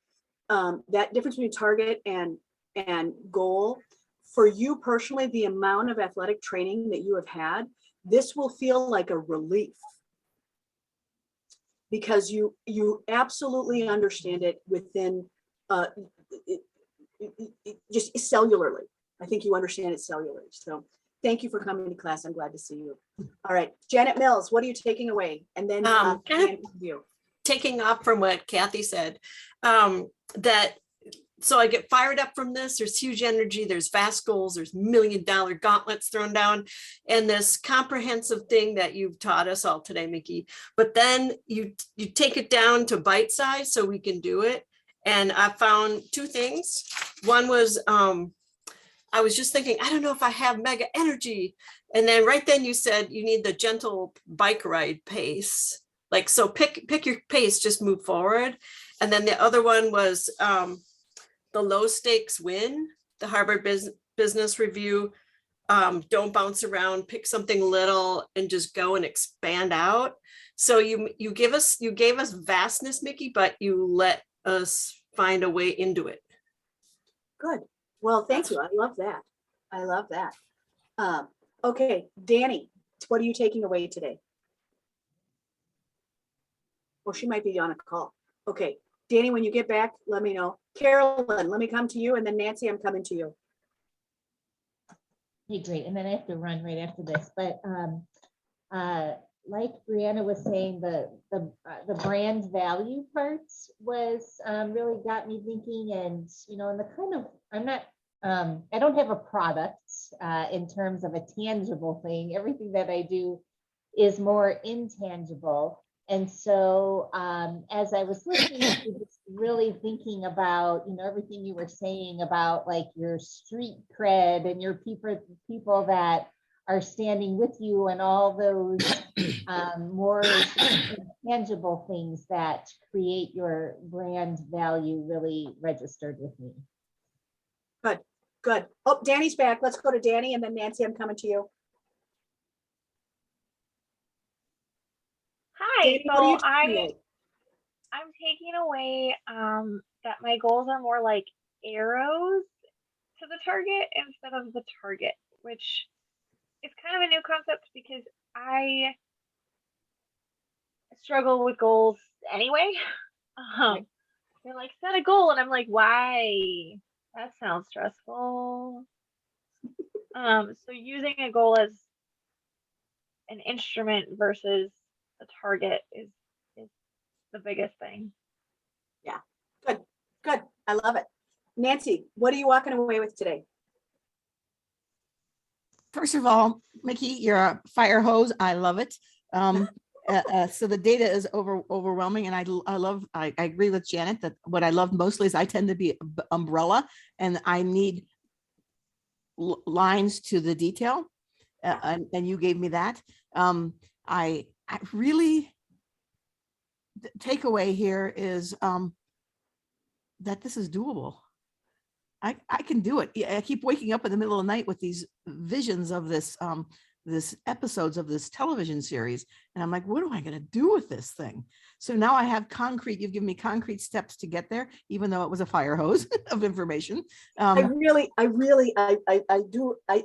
that difference between target and goal, for you personally, the amount of athletic training that you have had, this will feel like a relief because you absolutely understand it within just cellularly. I think you understand it cellularly. So thank you for coming to class. I'm glad to see you. All right, Janet Mills, what are you taking away? And then you. Taking off from what Kathy said, so I get fired up from this. There's huge energy, there's vast goals, there's $1 million gauntlets thrown down, and this comprehensive thing that you've taught us all today, Mickey. But then you take it down to bite size so we can do it. And I found two things. One was, I was just thinking, I don't know if I have mega energy. And then right then you said you need the gentle bike ride pace. Like, so pick your pace, just move forward. And then the other one was the low stakes win, the Harvard Business Review. Don't bounce around, pick something little and just go and expand out. So you gave us vastness, Mickey, but you let us find a way into it. Good. Well, thank you. I love that. I love that. Okay, Danny, what are you taking away today? Well, she might be on a call. Okay, Danny, when you get back, let me know. Carolyn, let me come to you, and then Nancy, I'm coming to you. Okay, great. And then I have to run right after this, but like Brianna was saying, the brand value parts was really got me thinking, and and the kind of I don't have a product in terms of a tangible thing. Everything that I do is more intangible. And so as I was listening, I was just really thinking about, everything you were saying about like your street cred and your people that are standing with you and all those more tangible things that create your brand value really registered with me. Good, good. Oh, Danny's back. Let's go to Danny, and then Nancy, I'm coming to you. Hi, Danny, what are so you taking away? I'm taking away that my goals are more like arrows to the target instead of the target, which is kind of a new concept because I struggle with goals anyway. They're like, set a goal, and I'm like, why? That sounds stressful. So using a goal as an instrument versus a target is the biggest thing. Yeah, good, good. I love it. Nancy, what are you walking away with today? First of all, Mickey, you're a fire hose. I love it. So the data is overwhelming, and I agree with Janet that what I love mostly is I tend to be umbrella, and I need lines to the detail, and you gave me that. I really, the takeaway here is that this is doable. I can do it. I keep waking up in the middle of the night with these visions of this episodes of this television series. And I'm like, what am I going to do with this thing? So now I have you've given me concrete steps to get there, even though it was a fire hose of information. I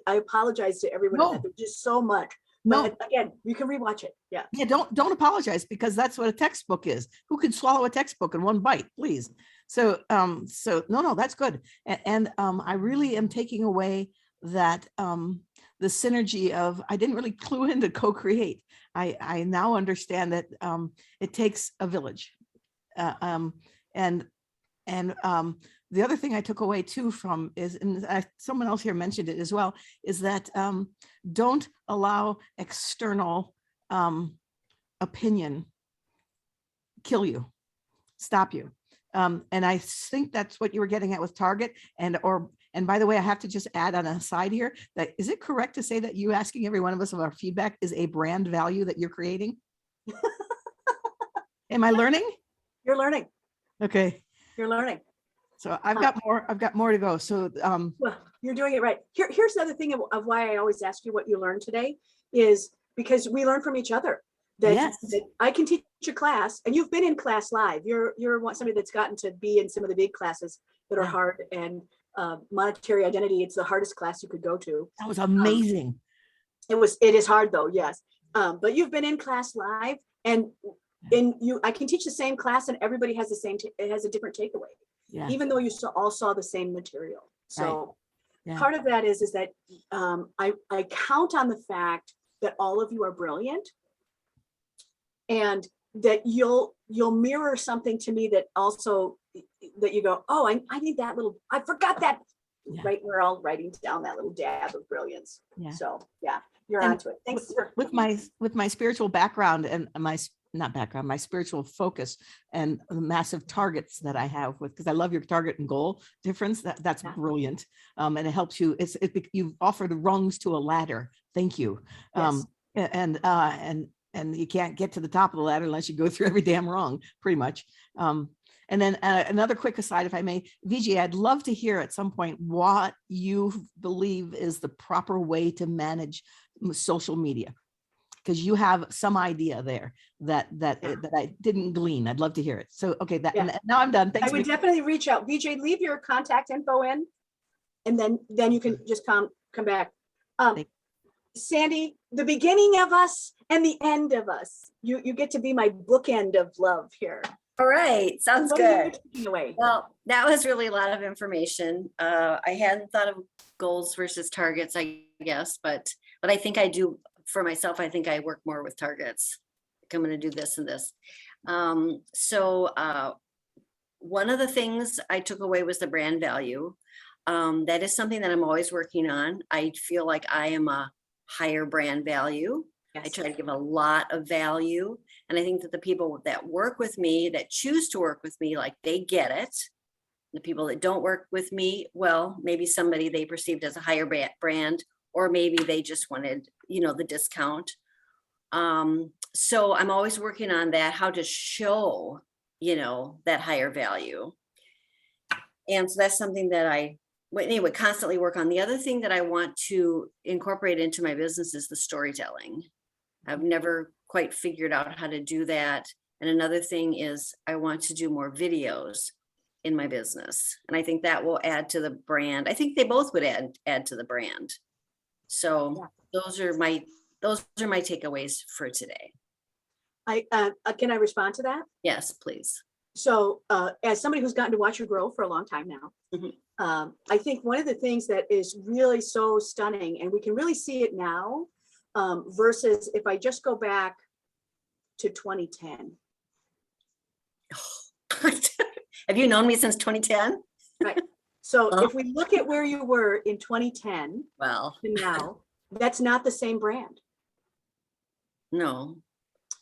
apologize to everyone. No. There's just so much. No. But again, you can rewatch it. Yeah. Yeah, don't apologize, because that's what a textbook is. Who could swallow a textbook in one bite, please? So no, that's good. And I really am taking away that the synergy of, I didn't really clue into co-create. I now understand that it takes a village. The other thing I took away too from is, and someone else here mentioned it as well, is that don't allow external opinion kill you, stop you. And I think that's what you were getting at with Target. And by the way, I have to just add on a side here, that is it correct to say that you asking every one of us of our feedback is a brand value that you're creating? Am I learning? You're learning. Okay. You're learning. So I've got more to go. So well, you're doing it right. Here's the other thing of why I always ask you what you learned today, is because we learn from each other. That I can teach a class, and you've been in class live. You're somebody that's gotten to be in some of the big classes that are hard, and monetary identity, it's the hardest class you could go to. That was amazing. It is hard though, yes. But you've been in class live, and I can teach the same class, and everybody has it has a different takeaway. Yeah. Even though you all saw the same material. So part of that is that I count on the fact that all of you are brilliant, and that you'll mirror something to me that also, that you go, oh, I need that little, I forgot that. Yeah. Right, we're all writing down that little dab of brilliance. Yeah. So yeah, you're onto it. Thanks. With my spiritual background and my not background, my spiritual focus and the massive targets that I have with, because I love your target and goal difference. That's Yeah. brilliant. And it helps you. You've offered rungs to a ladder. Thank you. Yes. And you can't get to the top of the ladder unless you go through every damn rung, pretty much. And then another quick aside, if I may, VJ, I'd love to hear at some point what you believe is the proper way to manage social media, because you have some idea there that I didn't glean. I'd love to hear it. So, okay, Yeah. and now I'm done. I Thanks. would definitely reach out. VJ, leave your contact info in, and then you can just come back. Thank- Sandy, the beginning of us and the end of us. You get to be my bookend of love here. All right, sounds What are you good. taking away? Well, that was really a lot of information. I hadn't thought of goals versus targets, I guess, but I think I do for myself. I think I work more with targets. Like I'm going to do this and this. So one of the things I took away was the brand value. That is something that I'm always working on. I feel like I am a higher brand value. I try to give a lot of value. And I think that the people that work with me, that choose to work with me, like they get it. The people that don't work with me, well, maybe somebody they perceived as a higher brand, or maybe they just wanted, the discount. So I'm always working on that, how to show, that higher value. And so that's something that I constantly work on. The other thing that I want to incorporate into my business is the storytelling. I've never quite figured out how to do that. And another thing is I want to do more videos in my business. And I think that will add to the brand. I think they both would add to the brand. So those are my takeaways for today. Can I respond to that? Yes, please. So as somebody who's gotten to watch you grow for a long time now, I think one of the things that is really so stunning, and we can really see it now, versus if I just go back to 2010. Have you known me since 2010? Right. So if we look at where you were in 2010 well, to now, that's not the same brand. No.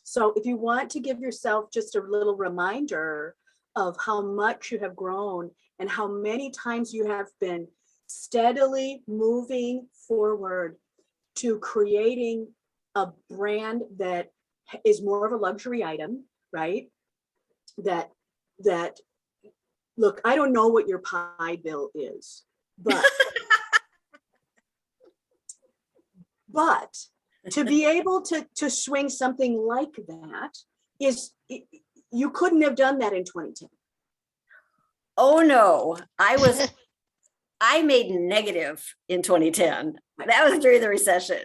So if you want to give yourself just a little reminder of how much you have grown and how many times you have been steadily moving forward to creating a brand that is more of a luxury item, right? That look, I don't know what your pie bill is, but but to be able to swing something like that you couldn't have done that in 2010. Oh no, I made negative in 2010. That was during the recession.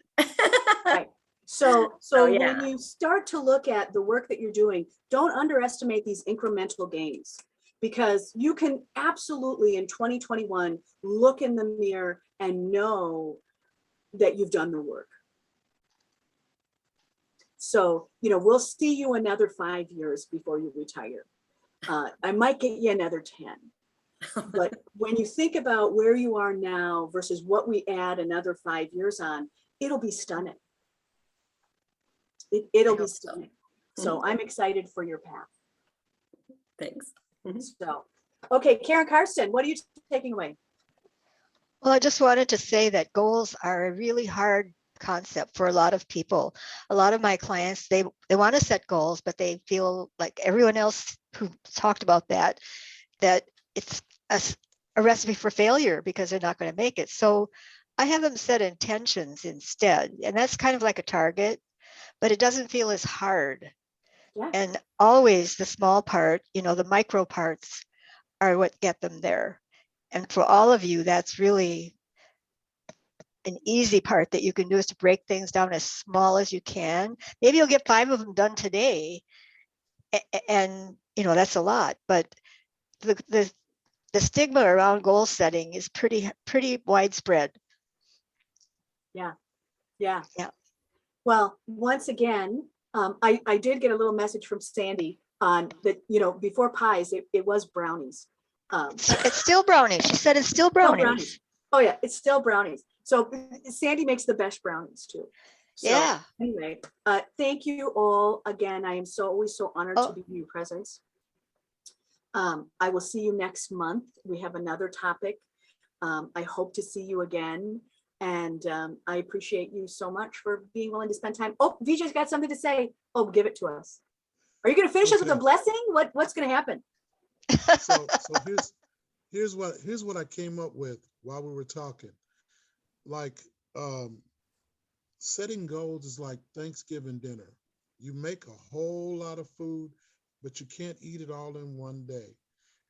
Right. So yeah. When you start to look at the work that you're doing, don't underestimate these incremental gains, because you can absolutely in 2021 look in the mirror and know that you've done the work. So, we'll see you another 5 years before you retire. I might get you another 10. But when you think about where you are now versus what we add another 5 years on, it'll be stunning. It'll be stunning. So I'm excited for your path. Thanks. So, okay, Karen Karsten, what are you taking away? Well, I just wanted to say that goals are a really hard concept for a lot of people. A lot of my clients, they want to set goals, but they feel like everyone else who talked about that it's a recipe for failure because they're not going to make it. So I have them set intentions instead, and that's kind of like a target, but it doesn't feel as hard. Yeah. And always the small part, the micro parts are what get them there. And for all of you, that's really an easy part that you can do, is to break things down as small as you can. Maybe you'll get 5 of them done today, and that's a lot. But the stigma around goal setting is pretty widespread. Yeah. Well, once again, I did get a little message from Sandy on that. Before pies, it was brownies. It's still brownies. She said it's still brownies. Oh yeah, it's still brownies. So Sandy makes the best brownies too. So, Yeah. anyway, thank you all again. I am always so honored to Oh. be in your presence. I will see you next month. We have another topic. I hope to see you again. And I appreciate you so much for being willing to spend time. Oh, Vijay's got something to say. Oh, give it to us. Are you going to finish us with a Okay. blessing? What's going to happen? So here's what I came up with while we were talking. Like, setting goals is like Thanksgiving dinner. You make a whole lot of food, but you can't eat it all in one day.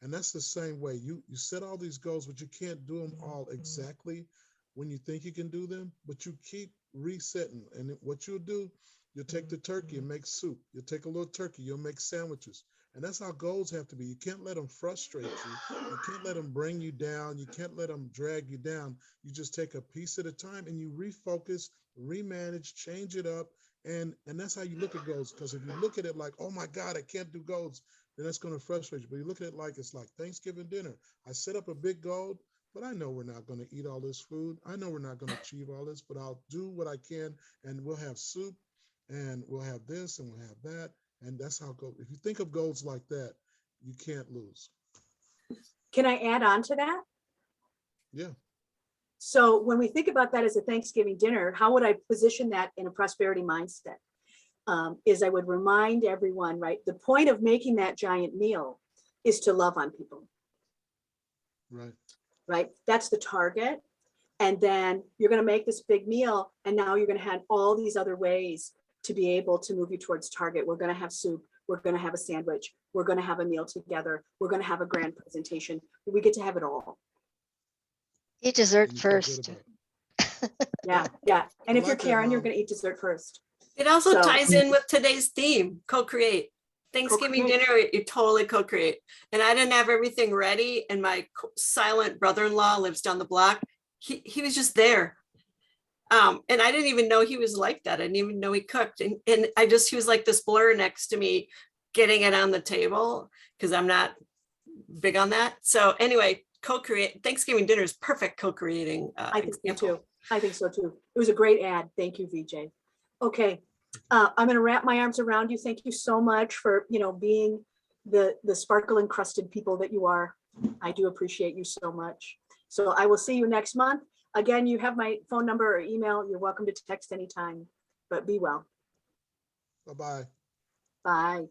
And that's the same way. You set all these goals, but you can't do them all exactly when you think you can do them, but you keep resetting. And what you'll do, you'll take the turkey and make soup. You'll take a little turkey, you'll make sandwiches. And that's how goals have to be. You can't let them frustrate you. You can't let them bring you down. You can't let them drag you down. You just take a piece at a time and you refocus, remanage, change it up. And that's how you look at goals. Because if you look at it like, oh my God, I can't do goals, then that's going to frustrate you. But you look at it like it's like Thanksgiving dinner. I set up a big goal, but I know we're not going to eat all this food. I know we're not going to achieve all this, but I'll do what I can, and we'll have soup, and we'll have this, and we'll have that. And that's how go. If you think of goals like that, you can't lose. Can I add on to that? Yeah. So when we think about that as a Thanksgiving dinner, how would I position that in a prosperity mindset? Is I would remind everyone, right? The point of making that giant meal is to love on people. Right. Right? That's the target. And then you're going to make this big meal, and now you're going to have all these other ways to be able to move you towards target. We're going to have soup. We're going to have a sandwich. We're going to have a meal together. We're going to have a grand presentation. We get to have it all. Eat dessert And you feel good first. about it. Yeah, yeah. And I if you're like that, Karen, you're Mom. going to eat dessert first. It also So- ties in with today's theme, co-create. Thanksgiving Co-create. dinner, you totally co-create. And I didn't have everything ready, and my silent brother-in-law lives down the block. He was just there. And I didn't even know he was like that. I didn't even know he cooked. And he was like this blur next to me, getting it on the table, because I'm not big on that. So anyway, co-create. Thanksgiving dinner is perfect co-creating. I think so example. too. I think so too. It was a great ad. Thank you, VJ. Okay. I'm going to wrap my arms around you. Thank you so much for, being the sparkle encrusted people that you are. I do appreciate you so much. So I will see you next month. Again, you have my phone number or email. You're welcome to text anytime, but be well. Bye-bye. Bye.